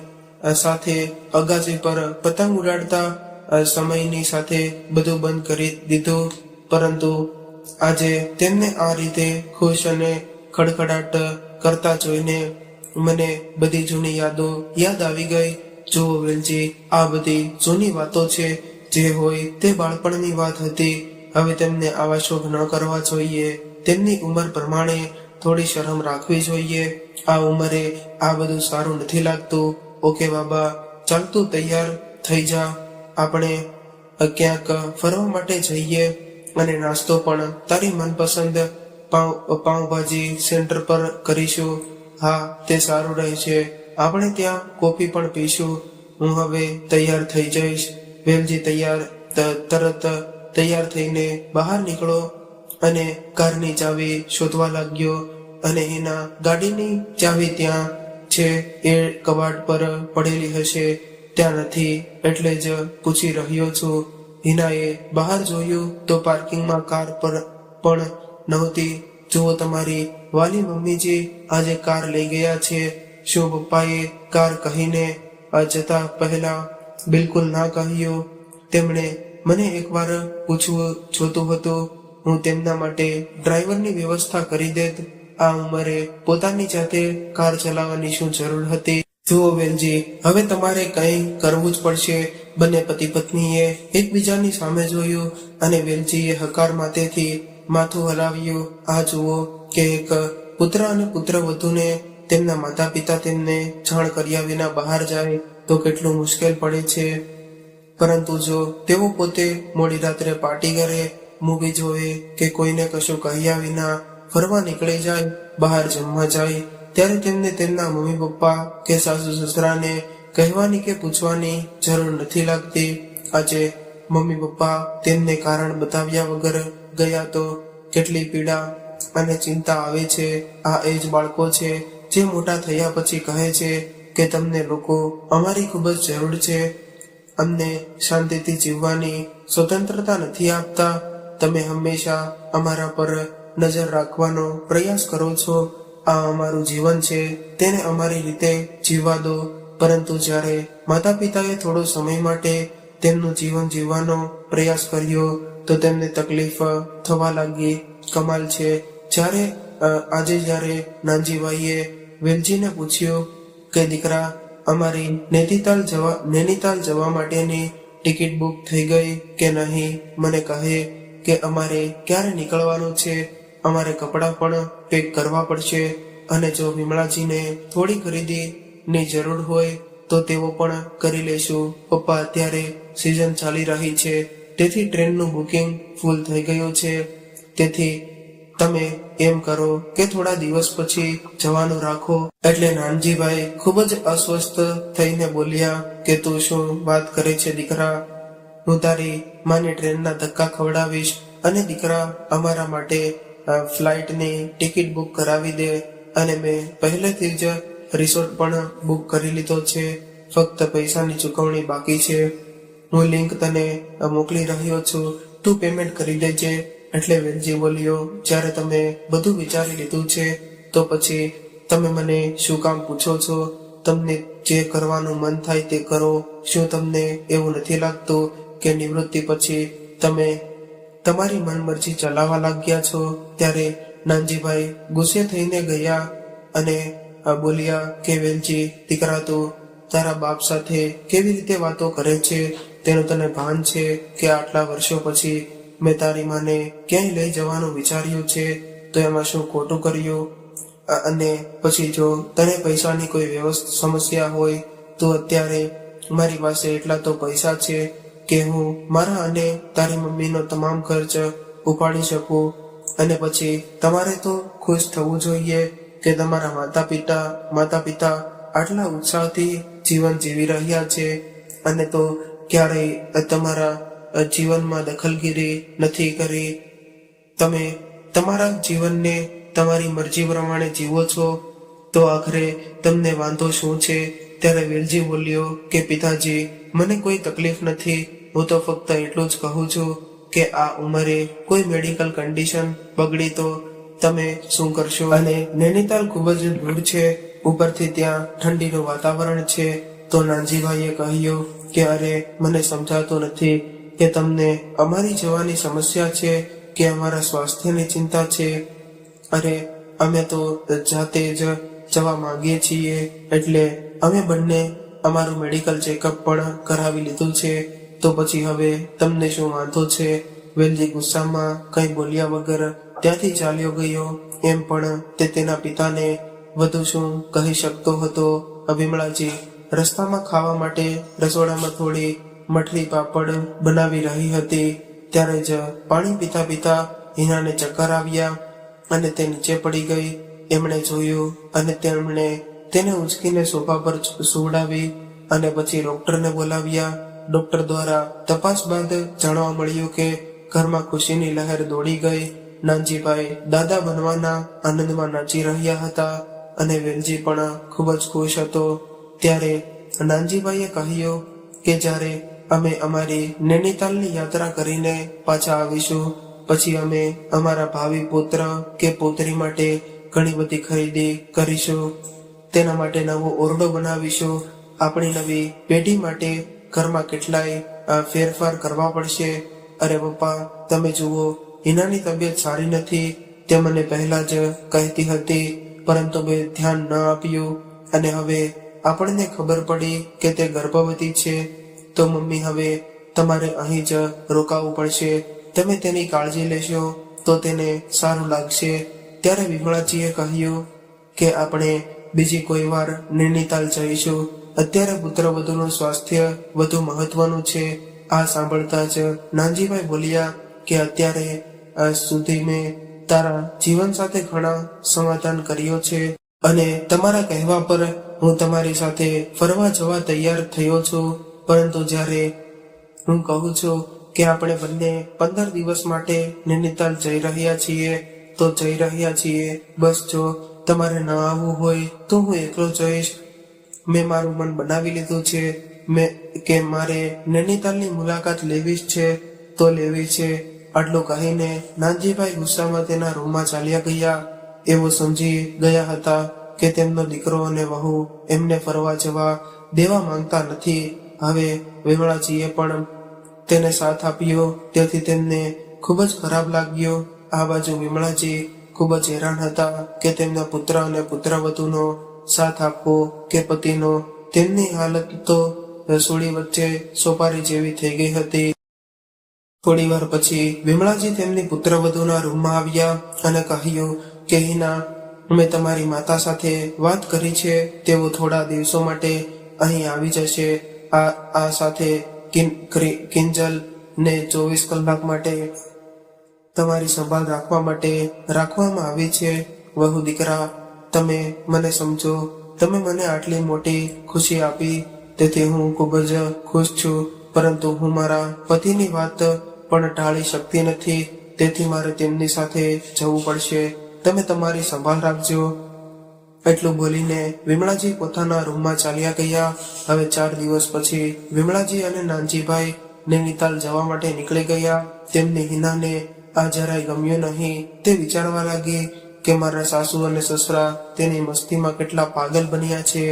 સાથે અગાસી પર પતંગ ઉડાડતા સમયની સાથે બધું બંધ કરી દીધું. પરંતુ આજે તેમને આ રીતે ખુશ અને ખડખડાટ કરતા જોઈને મને બધી જૂની યાદો યાદ આવી ગઈ. જુઓ વેલજી, આ બધી જૂની વાતો છે, જે હોય તે બાળપણની વાત હતી. હવે તેમને આવા શોખ ન કરવા જોઈએ. તેમની ઉંમર પ્રમાણે થોડી શરમ રાખવી જોઈએ. આ ઉંમરે આ બધું સારું નથી લાગતું. ઓકે બાબા, ચાલ તું તૈયાર થઈ જા, આપણે ક્યાંક ફરવા માટે જઈએ અને નાસ્તો પણ તારી મનપસંદ પાઉંભાજી સેન્ટર પર કરીશું. હા, તે સારું રહે છે. આપણે ત્યાં કોફી પણ પીશું. હું હવે તૈયાર થઈ જઈશ. વેલજી તરત તૈયાર થઈને બહાર નીકળો અને કારની ચાવી શોધવા લાગ્યો. અને એના ગાડીની ચાવી ત્યાં છે, એ કબાટ પર પડેલી હશે, ત્યાં નથી, એટલે જ પૂછી રહ્યો છું. હિનાએ બહાર જોયું તો પાર્કિંગમાં કાર પર પણ નહોતી. જુઓ, તમારી વાલી મમ્મીજી આજે કાર લઈ ગયા છે. શું પપ્પાએ કાર કહીને જતા પહેલા બિલકુલ ના કહ્યું? તેમણે મને એકવાર પૂછવું જોતું હતું. હું તેમના માટે ડ્રાઈવરની વ્યવસ્થા કરી દેત. આ ઉંમરે પોતાની જાતે કાર ચલાવવાની શું જરૂર હતી? જુઓ વેલજી, હવે તમારે કંઈ કરવું જ પડશે. બંને પતિ પત્નીએ એકબીજાની સામે જોયું અને વેલજીએ હકાર માથેથી માથું હલાવ્યું. આ જુઓ કે એક પુત્ર અને પુત્રવધૂને તેમના માતા પિતા તેમને જાણ કર્યા વિના બહાર જાય તો કેટલું મુશ્કેલ પડે છે. પરંતુ જો તેઓ પોતે મોડી રાત્રે પાર્ટી કરે, મૂવી જોવે કે કોઈને કશું કહ્યા વિના ફરવા નીકળી જાય, બહાર જમવા જાય, ત્યારે તેમને તેમના મમ્મી પપ્પા કે સાસુ સસરાને કહેવાની કે પૂછવાની જરૂર નથી લાગતી. આજે મમ્મી પપ્પા તેમને કારણ બતાવ્યા વગર ગયા તો કેટલી પીડા અને ચિંતા આવે છે. આ એ જ બાળકો છે જે મોટા થયા પછી કહે છે કે તમને લોકો અમારી ખૂબ જ જરૂર છે, અમને શાંતિથી જીવવાની સ્વતંત્રતા નથી આપતા, તમે હંમેશા અમારા પર નજર રાખવાનો પ્રયાસ કરો છો, આ અમારું જીવન છે, તેને અમારી રીતે જીવવા દો. પરંતુ જ્યારે માતા પિતાએ થોડો સમય માટે તેમનું જીવન જીવવાનો પ્રયાસ કર્યો તો તેમને તકલીફ થવા લાગી. કમાલ છે. આજે જ્યારે નાનજીભાઈએ વેલજીને પૂછ્યું કે દીકરા, અમારી નૈનીતાલ જવા માટેની ટિકિટ બુક થઈ ગઈ કે નહીં, મને કહે કે અમારે ક્યારે નીકળવાનું છે, અમારે કપડાં પણ પેક કરવા પડશે, અને જો વિમળાજીને થોડી ખરીદીની જરૂર હોય તો તેઓ પણ કરી લેશું. પપ્પા, અત્યારે સિઝન ચાલી રહી છે, તેથી ટ્રેનનું બુકિંગ ફૂલ થઈ ગયું છે, તેથી તમે એમ કરો કે થોડા દિવસ પછી જવાનું રાખો. એટલે નાનજીભાઈ ખૂબ જ અસ્વસ્થ થઈને બોલ્યા કે તું શું વાત કરે છે દીકરા, હું તારી માને ટ્રેનના ધક્કા ખવડાવીશ, અને દીકરા અમારા માટે ફ્લાઇટની ટિકિટ બુક કરાવી દે, અને મેં પહેલેથી જ રિસોર્ટ પણ બુક કરી લીધો છે, ફક્ત પૈસાની ચૂકવણી બાકી છે. હું લિંક તને મોકલી રહ્યો છું, તું પેમેન્ટ કરી દેજે. એટલે વેલજી બોલ્યો, જ્યારે તમે બધું વિચારી લીધું છે તો પછી તમે મને શું કામ પૂછો છો? તમને જે કરવાનું મન થાય તે કરો. શું તમને એવું નથી લાગતું કે નિવૃત્તિ પછી તમે તમારી મનમરજી ચલાવવા લાગ્યા છો? ત્યારે નાનજીભાઈ ગુસ્સે થઈને ગયા અને બોલ્યા કે વેલજી દીકરા, તું તારા બાપ સાથે કેવી રીતે વાતો કરે છે? તેનું તને ભાન છે કે આટલા વર્ષો પછી મેં તારી માને ક્યાંય લઈ જવાનું વિચાર્યું છે તો એમાં શું ખોટું કર્યું? અને પછી જો તને પૈસાની કોઈ સમસ્યા હોય તો અત્યારે મારી પાસે એટલા તો પૈસા છે કે હું મારા અને તારી મમ્મીનો તમામ ખર્ચ ઉપાડી શકું. અને પછી તમારે તો ખુશ થવું જોઈએ કે તમારા માતા પિતા આટલા ઉત્સાહથી જીવન જીવી રહ્યા છે, અને તો ક્યારેય તમારા જીવનમાં દખલગીરી નથી કરી. તમે તમારા જીવનને તમારી મરજી પ્રમાણે જીવો છો, તો આખરે તમને વાંધો શું છે? ત્યારે વેલજી બોલ્યો કે પિતાજી, મને કોઈ તકલીફ નથી, હું તો ફક્ત એટલું જ કહું છું કે આ ઉંમરે કોઈ મેડિકલ કન્ડિશન બગડી તો તમે શું કરશો? અને નૈનીતાલ ખૂબ જ દૂર છે, ઉપરથી ત્યાં ઠંડીનું વાતાવરણ છે. તો નાનજીભાઈએ કહ્યું કે અરે, મને સમજાતું નથી કે તમને અમારી જવાની સમસ્યા છે કે અમારા સ્વાસ્થ્યની ચિંતા છે. અરે, અમે તો જાતે જ જવા માંગીએ છીએ, એટલે અમે બંને અમારું મેડિકલ ચેકઅપ પણ કરાવી લીધું છે, તો પછી હવે તમને શું વાંધો છે? વેલજી ગુસ્સામાં કંઈ બોલ્યા વગર ત્યાંથી ચાલ્યો ગયો. એમ પણ તે તેના પિતાને વધુ શું કહી શકતો હતો. વિમળાજી રસ્તામાં ખાવા માટે રસોડામાં થોડી મઠરી પાપડ બનાવી રહી હતી. ત્યારે જ પાણી પીતા પીતા હિનાને ચક્કર આવ્યા અને તે નીચે પડી ગઈ. એમણે જોયું અને તેમણે તેને ઉંચકીને સોફા પર સુવડાવી અને પછી ડોક્ટરને બોલાવ્યા. ડોક્ટર દ્વારા તપાસ બાદ જાણવા મળ્યું કે ઘરમાં ખુશીની લહેર દોડી ગઈ. નાનજીભાઈ દાદા બનવાના આનંદમાં નાચી રહ્યા હતા અને વેલજી પણ ખૂબ જ ખુશ હતો. ત્યારે નાનજીભાઈએ કહ્યું કે જ્યારે અમે અમારી નૈનીતાલની યાત્રા કરીને પાછા આવીશું પછી અમે અમારા ભાવિ પુત્ર કે પુત્રી માટે ઘણી બધી ખરીદી કરીશું. તેના માટે નવો ઓરડો બનાવીશું. આપણી નવી પેઢી માટે ઘરમાં કેટલાય ફેરફાર કરવા પડશે. અરે પપ્પા, તમે જુઓ, હિનાની તબિયત સારી નથી, તે મને પહેલા જ કહેતી હતી, પરંતુ મેં ધ્યાન ન આપ્યું, અને હવે આપણને ખબર પડી કે તે ગર્ભવતી છે. તો મમ્મી, હવે તમારે અહીં જ રોકાવું પડશે. તમે તેની કાળજી લેશો તો તેને સારું લાગશે. ત્યારે વિમળાજીએ કહ્યું કે આપણે બીજી કોઈ વાર નૈનીતાલ જઈશું. અત્યારે પુત્રવધુનું સ્વાસ્થ્ય વધુ મહત્વનું છે. આ સાંભળતા જ નાનજીભાઈ બોલ્યા કે અત્યારે સુધી મેં તારા જીવન સાથે ઘણા સમાધાન કર્યો છે, અને તમારા કહેવા પર હું તમારી સાથે ફરવા જવા તૈયાર થયો છું. પરંતુ જ્યારે હું કહું છું કે આપણે બંને 15 દિવસ માટે નૈનીતાલ જઈ રહ્યા છીએ તો જઈ રહ્યા છીએ. બસ જો તમારે ન આવવું હોય તો હું એકલો જઈશ. મેં મારું મન બનાવી લીધું છે કે મારે નૈનીતાલની મુલાકાત લેવી જ છે તો લેવી છે. આટલું કહીને નાનજીભાઈ ગુસ્સામાં તેના રૂમમાં ચાલ્યા ગયા. એવું સમજી ગયા હતા કે તેમનો દીકરો અને વહુ એમને ફરવા જવા દેવા માંગતા નથી. હવે વિમળાજીએ પણ તેને સાથ આપ્યો, તેથી તેમને ખૂબ જ ખરાબ લાગ્યો. આ બાજુ વિમળાજી ખૂબ જ હેરાન હતા કે તેમના પુત્ર અને પુત્રવધૂનો સાથ આપવો કે પતિનો. તેમની હાલત તો રસોડી વચ્ચે સોપારી જેવી થઈ ગઈ હતી. થોડી વાર પછી વિમળાજી તેમની પુત્રવધૂના રૂમમાં આવ્યા અને કહ્યું કે હિના, મેં તમારી માતા સાથે વાત કરી છે, તેઓ થોડા દિવસો માટે અહીં આવી જશે. આ સાથે કિંજલ ને 24 કલાક માટે તમારી સંભાળ રાખવા માટે રાખવામાં આવી છે. વહુ દીકરા, તમે મને સમજો. તમે મને આટલી મોટી ખુશી આપી, તેથી હું ખૂબ જ ખુશ છું. પરંતુ હું મારા પતિની વાત પણ ટાળી શકતી નથી, તેથી મારે તેમની સાથે જવું પડશે. તમે તમારી સંભાળ રાખજો. એટલું બોલીને વિમળાજી પોતાના રૂમમાં ચાલ્યા ગયા. હવે 4 દિવસ પછી વિમળાજી અને નાનજીભાઈ નૈનીતાલ જવા માટે નીકળી ગયા. તેમને હિનાને આ જરાય ગમ્યું નહીં. તે વિચારવા લાગી કે મારા સાસુ અને સસરા તેની મસ્તીમાં કેટલા પાગલ બન્યા છે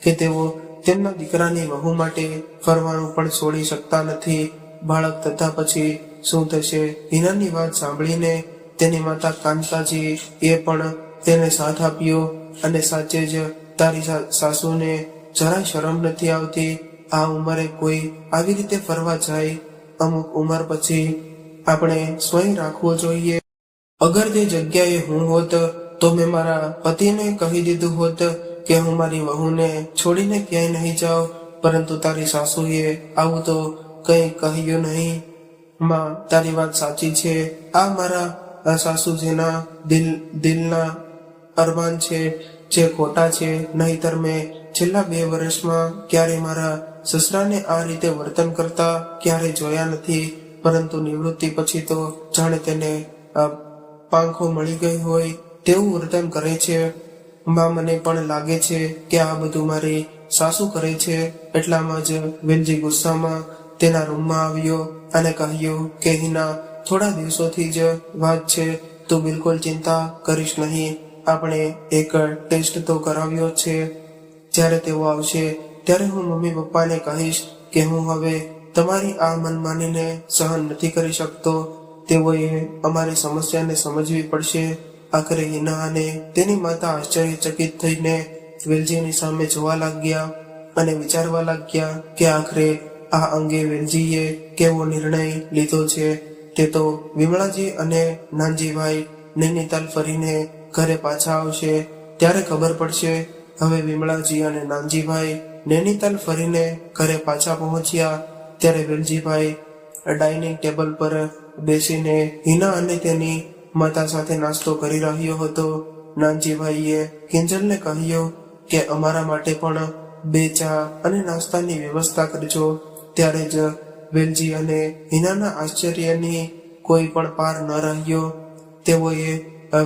કે તેઓ તેમના દીકરાની વહુ માટે ફરવાનું પણ છોડી શકતા નથી. બાળક થતા પછી શું થશે? હિનાની વાત સાંભળીને તેની માતા કાંતાજી એ પણ તેને સાથ આપ્યો. અને સાચે જ તારી સાસુને જરાય શરમ નથી આવતી? આ ઉંમરે કોઈ આવી રીતે ફરવા જાય? અમુક ઉંમર પછી આપણે સ્વયં રાખવું જોઈએ. અગર તે જગ્યાએ હું હોત તો મેં મારા પતિને કહી દીધું હોત કે હું મારી વહુને છોડીને ક્યાંય નહીં જાઉં, પરંતુ તારી સાસુએ આવું તો કંઈ કહ્યું નહીં. માં, તારી વાત સાચી છે. આ મારા સાસુજીના દિલના અરમાન છે જે ખોટા છે. નહીતર મેં છેલ્લા 2 વર્ષમાં ક્યારે મારા સસરાને આ રીતે વર્તન કરતા ક્યારે જોયા નથી. પરંતુ નિવૃત્તિ પછી તો જાણે તેને પાંખો મળી ગઈ હોય તેવું વર્તન કરે છે. માં, મને પણ લાગે છે કે આ બધું મારી સાસુ કરે છે. એટલામાં જ વેલજી ગુસ્સામાં તેના રૂમમાં આવ્યો અને કહ્યું કે હિના, થોડા દિવસોથી જ વાત છે, તું બિલકુલ ચિંતા કરીશ નહીં. આપણે એક ટેસ્ટ તો કરાવ્યો છે. જ્યારે તેઓ આવશે ત્યારે હું મમ્મી પપ્પાને કહીશ કે હું હવે તમારી આ મનમાનીને સહન નથી કરી શકતો. તેઓએ અમારી સમસ્યાને સમજવી પડશે. આખરે હિના અને તેની માતા આશ્ચર્યચકિત થઈને વેલજીની સામે જોવા લાગ્યા અને વિચારવા લાગ્યા કે આખરે આ અંગે વેલજીએ કેવો નિર્ણય લીધો છે. તે તો વિમળાજી અને નાનજીભાઈ નૈનીતાલ ફરીને ઘરે પાછા આવશે ત્યારે ખબર પડશે. હવે વિમળાજી અને નાનજીભાઈ નૈનીતાલ ફરીને ઘરે પાછા પહોંચ્યા ત્યારે વેલજીભાઈ ડાઇનિંગ ટેબલ પર બેસીને હિના અને તેની માતા સાથે નાસ્તો કરી રહ્યો હતો. નાનજીભાઈએ કિંજલને કહ્યું કે અમારા માટે પણ 2 ચા અને નાસ્તાની વ્યવસ્થા કરજો. ત્યારે જ વેલજી અને હિનાના આશ્ચર્યની કોઈ પણ પાર ન રહ્યો. તેઓએ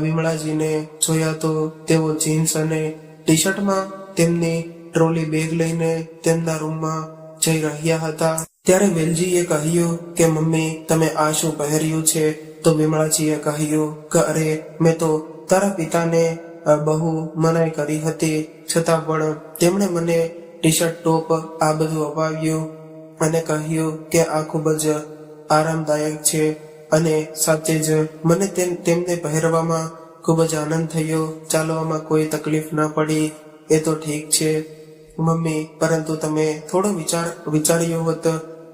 વિમળાજીને જોયા તો તેઓ જીન્સ અને ટી શર્ટમાં તેમની ટ્રોલી બેગ લઈને તેમના રૂમમાં જઈ રહ્યા હતા. ત્યારે વેલજીએ કહ્યું કે મમ્મી, તમે આ શું પહેર્યું છે? તો વિમળાજીએ કહ્યું કે અરે, મેં તો તારા પિતાને બહુ મનાઈ કરી હતી, છતાં પણ તેમણે મને ટી શર્ટ ટોપ આ બધું અપાવ્યું અને કહ્યું કે આ ખૂબ જ આરામદાયક છે અને સાચે જ મને તેમને પહેરવામાં ખૂબ જ આનંદ થયો. ચાલવામાં કોઈ તકલીફ ન પડી. એ તો ઠીક છે મમ્મી, પરંતુ તમે થોડો વિચાર્યું હોત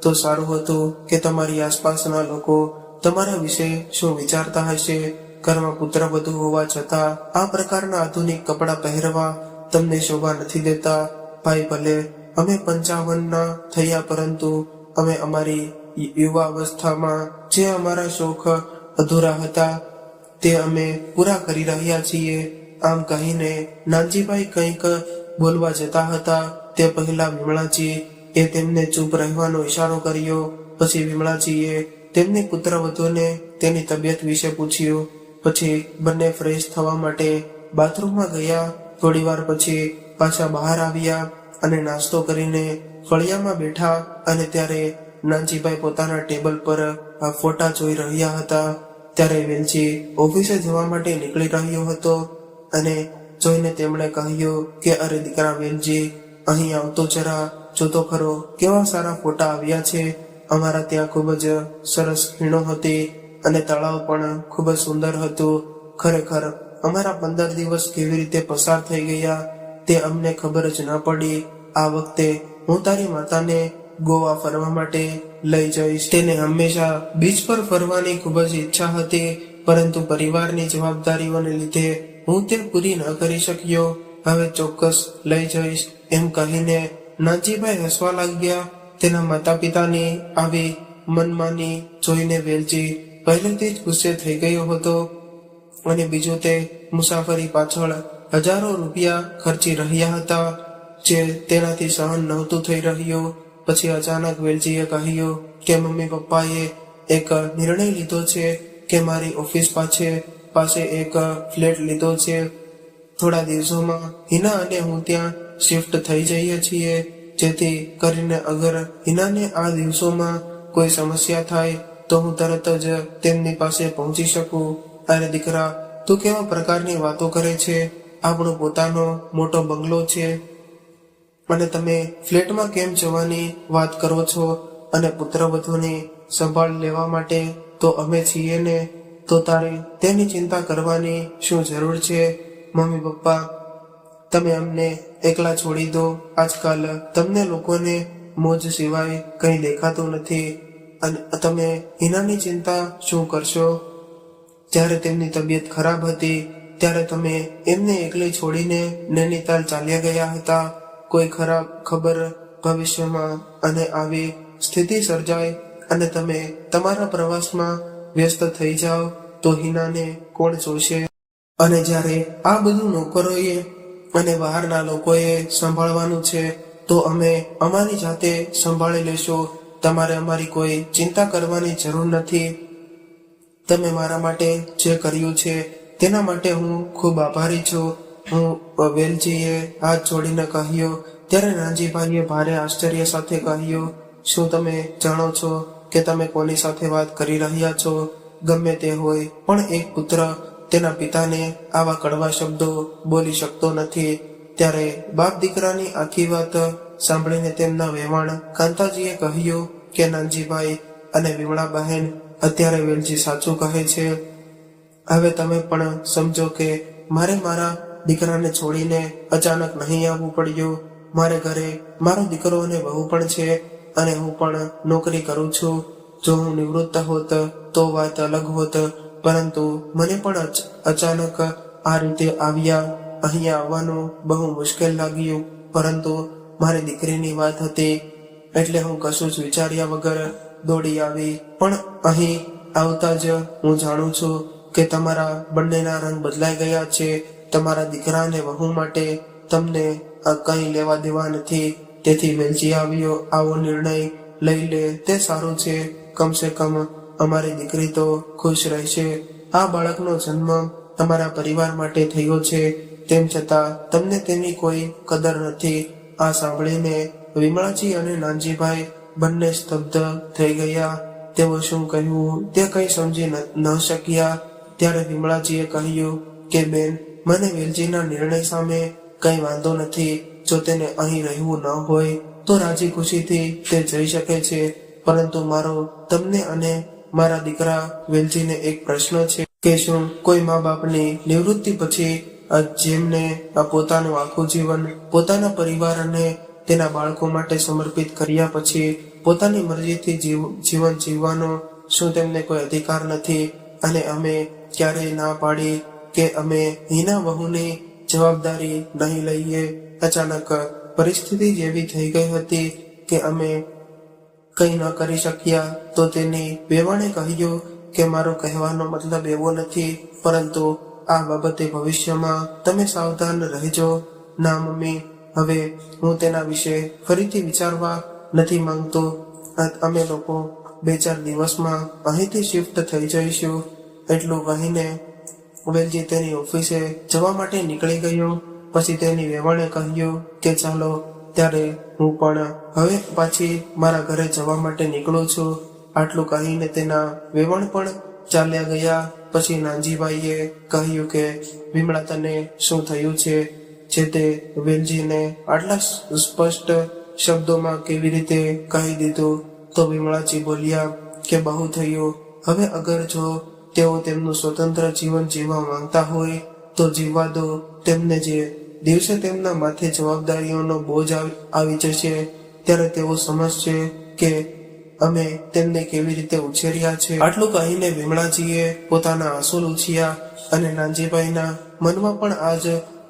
તો સારું હતું કે તમારી આસપાસના લોકો તમારા વિશે શું વિચારતા હશે. ઘરમાં પુત્રવધુ હોવા છતાં આ પ્રકારના આધુનિક કપડાં પહેરવા તમને શોભા નથી દેતા. ભાઈ, ભલે અમે 55ના થયા, પરંતુ અમે અમારી યુવા અવસ્થામાં જે અમારા શોખ અધૂરા હતા તે અમે પૂરા કરી રહ્યા છીએ. આમ કહીને નાનજીભાઈ કંઈક બોલવા જતા હતા તે પહેલા વિમળાજી એ તેમને ચૂપ રહેવાનો ઈશારો કર્યો. પછી વિમળાજીએ તેમની પુત્રવધૂને તેની તબિયત વિશે પૂછ્યું. પછી બંને ફ્રેશ થવા માટે બાથરૂમમાં ગયા. થોડી વાર પછી પાછા બહાર આવ્યા અને નાસ્તો કરીને ફળિયામાં બેઠા અને ત્યારે નાનજીભાઈ પોતાના ટેબલ પર ફોટા જોઈ રહ્યા હતા. ત્યારે વેલજી ઓફિસે જવા માટે નીકળી રહ્યો હતો અને જોઈને તેમણે કહ્યું કે અરે દીકરા વેલજી, અહીં આવતો જરા જોતો ખરો, કેવા સારા ફોટા આવ્યા છે. અમારા ત્યાં ખૂબ જ સરસ ખીણો હતી અને તળાવ પણ ખૂબ જ સુંદર હતું. ખરેખર અમારા 15 દિવસ કેવી રીતે પસાર થઈ ગયા તે અમને ખબર જ ન પડી. આ વખતે હું તારી માતાને ગોવા ફરવા માટે લઈ જઈશ. તેને હંમેશા બીચ પર ફરવાની ખૂબ જ ઈચ્છા હતી, પરંતુ પરિવારની જવાબદારીઓને લીધે હું તે પૂરી ન કરી શક્યો. હવે ચોક્કસ લઈ જઈશ એમ કહીને નાનજીભાઈ હસવા લાગ્યા. તેના માતા પિતાની આવી મનમાની જોઈને વેલજી પહેલેથી જ ગુસ્સે થઈ ગયો હતો અને બીજું તે મુસાફરી પાછળ હજારો રૂપિયા ખર્ચી રહ્યા હતા, જે તેનાથી સહન નહોતું થઈ રહ્યું. પછી અચાનક વેલજીએ કહ્યું કે મમ્મી પપ્પાએ એક નિર્ણય લીધો છે કે મારી ઓફિસ પાસે એક ફ્લેટ લીધો છે. થોડા દિવસોમાં હિના અને હું ત્યાં શિફ્ટ થઈ જઈએ છીએ, જેથી કરીને અગર હિનાને આ દિવસોમાં કોઈ સમસ્યા થાય તો હું તરત જ તેમની પાસે પહોંચી શકું. અરે દીકરા, તું કેવા પ્રકારની વાતો કરે છે? આપણો પોતાનો મોટો બંગલો છે અને તમે ફ્લેટમાં કેમ જવાની વાત કરો છો? અને પુત્રવધૂની સંભાળ લેવા માટે તો અમે છીએ ને, તો તારે તેની ચિંતા કરવાની શું જરૂર છે? મમ્મી પપ્પા, તમે અમને એકલા છોડી દો. આજકાલ તમને લોકોને મોજ સિવાય કંઈ દેખાતું નથી અને તમે હિનાની ચિંતા શું કરશો? જ્યારે તેમની તબિયત ખરાબ હતી ત્યારે તમે એમને એકલી છોડીને નૈનીતાલ ચાલ્યા ગયા હતા. કોઈ ખરાબ ખબર ભવિષ્યમાં અને આવી સ્થિતિ સર્જાય અને તમે તમારા પ્રવાસમાં વ્યસ્ત થઈ જાઓ તો હિનાને કોણ જોશે? અને જ્યારે આ બધું નોકરોએ અને બહારના લોકોએ સંભાળવાનું છે તો અમે અમારી જાતે સંભાળી લેશું. તમારે અમારી કોઈ ચિંતા કરવાની જરૂર નથી. તમે મારા માટે જે કર્યું છે તેના માટે હું ખૂબ આભારી છું. હું વેલજીએ હાથ જોડીને કહ્યું. ત્યારે નાનજીભાઈએ ભારે આશ્ચર્ય સાથે કહ્યું, શું તમે જાણો છો કે તમે કોની સાથે વાત કરી રહ્યા છો? ગમે તે હોય, પણ એક પુત્ર તેના પિતાને આવા કડવા શબ્દો બોલી શકતો નથી. ત્યારે બાપ દીકરાની આખી વાત સાંભળીને તેમના વેવાણ કાંતાજીએ કહ્યું કે નાનજીભાઈ અને વિમળા બહેન, અત્યારે વેલજી સાચું કહે છે. હવે તમે પણ સમજો કે મારે મારા દીકરાને છોડીને અચાનક નહીં આવવું પડ્યું. મારે ઘરે મારો દીકરો અને વહુ પણ છે અને હું પણ નોકરી કરું છું. જો હું નિવૃત્ત હોત તો વાત અલગ હોત, પરંતુ મને પણ અચાનક આ રીતે અહીંયા આવવાનું બહુ મુશ્કેલ લાગ્યું. પરંતુ મારી દીકરીની વાત હતી એટલે હું કશું જ વિચાર્યા વગર દોડી આવી. પણ અહીં આવતા જ હું જાણું છું કે તમારા બંનેના રંગ બદલાઈ ગયા છે. તમારા દીકરા અને વહુ માટે તમને કંઈ લેવા દેવા નથી. તેથી વેલજી આવો નિર્ણય લઈ લે તે સારું છે. કમસે કમ અમારી દીકરી તો ખુશ રહેશે. આ બાળકનો જન્મ તમારા પરિવાર માટે થયો છે, તેમ છતાં તમને તેની કોઈ કદર નથી. આ સાંભળીને વિમળાજી અને નાનજીભાઈ બંને સ્તબ્ધ થઈ ગયા. તેઓ શું કહ્યું તે કંઈ સમજી ન શક્યા. ત્યારે વિમળાજીએ કહ્યું કે બેન, મને વેલજીના નિર્ણય સામે કંઈ વાંધો નથી. જો તેને અહીં રહેવું ન હોય તો રાજી ખુશીથી તે જઈ શકે છે. પરંતુ મારો તમને અને મારા દીકરા વેલજીને એક પ્રશ્ન છે કે શું કોઈ મા બાપની નિવૃત્તિ પછી જેમને પોતાનું આખું જીવન પોતાના પરિવાર અને તેના બાળકો માટે સમર્પિત કર્યા પછી પોતાની મરજીથી જીવન જીવવાનો શું તેમને કોઈ અધિકાર નથી? અને અમે ક્યારેય ના પાડી કે અમે હિના વહુની જવાબદારી નહીં લઈએ. અચાનક પરિસ્થિતિ જેવી થઈ ગઈ હતી કે અમે કંઈ ન કરી શક્યા. તો તેની વેવાણે કહ્યું કે મારો કહેવાનો મતલબ એવો નથી, પરંતુ આ બાબતે ભવિષ્યમાં તમે સાવધાન રહેજો. ના મમ્મી, હવે હું તેના વિશે ફરીથી વિચારવા નથી માંગતો. અમે લોકો 2-4 દિવસમાં અહીંથી શિફ્ટ થઈ જઈશું. એટલું કહીને વેલજી તેની ઓફિસે જવા માટે નીકળી ગયો. પછી તેની વેવાણે કહ્યું કે ચાલો ત્યારે હું પણ હવે પાછી મારા ઘરે જવા માટે નીકળું છું. આટલું કહીને તેના વેવાણ પણ ચાલ્યા ગયા. પછી નાનજીભાઈએ કહ્યું કે વિમળા, તને શું થયું છે જે તે વેલજીને આટલા સ્પષ્ટ શબ્દોમાં કેવી રીતે કહી દીધું? તો વિમળાજી બોલ્યા કે બહુ થયું. હવે અગર જો તેઓ તેમનું સ્વતંત્ર જીવન જીવવા માંગતા હોય તો જીવવા દો. તેમને જે દિવસે તેમના માથે જવાબદારીઓનો બોજ આવી જશે ત્યારે તેઓ સમજશે કે અમે તેમને કેવી રીતે ઉછેર્યા છે. આટલું કહીને વિમળાજીએ પોતાના આંસુ લૂછ્યા અને નાનજીભાઈના મનમાં પણ આજ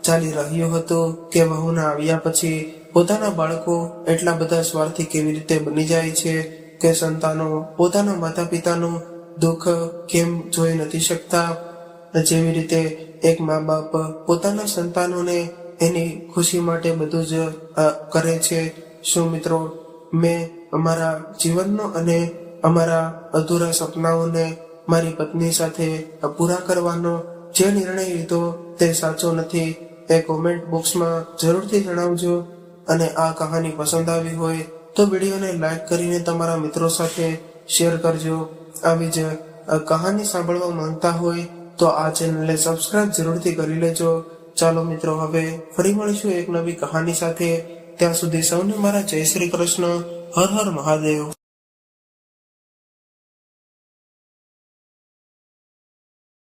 ચાલી રહ્યું હતું કે વહુના આવ્યા પછી પોતાના બાળકો એટલા બધા સ્વાર્થી કેવી રીતે બની જાય છે કે સંતાનો પોતાના માતા પિતાનું દુઃખ કેમ જોઈ નથી શકતા. જેવી રીતે એક મા બાપ પોતાના સંતાનોને એની ખુશી માટે બધું જ કરે છે. શું મિત્રો, મેં અમારા જીવનનો અને અમારા અધૂરા સપનાઓને મારી પત્ની સાથે પૂરા કરવાનો જે નિર્ણય લીધો તે સાચો નથી એ કોમેન્ટ બોક્સમાં જરૂરથી જણાવજો. અને આ કહાની પસંદ આવી હોય તો વિડીયોને લાઈક કરીને તમારા મિત્રો સાથે શેર કરજો. આવી જ કહાની સાંભળવા માંગતા હોય તો આ ચેનલને સબસ્ક્રાઇબ જરૂરથી કરી લેજો. ચાલો મિત્રો, હવે ફરી મળીશું એક નવી કહાની સાથે. ત્યાં સુધી સૌને મારા જય શ્રી કૃષ્ણ. હર હર મહાદેવ.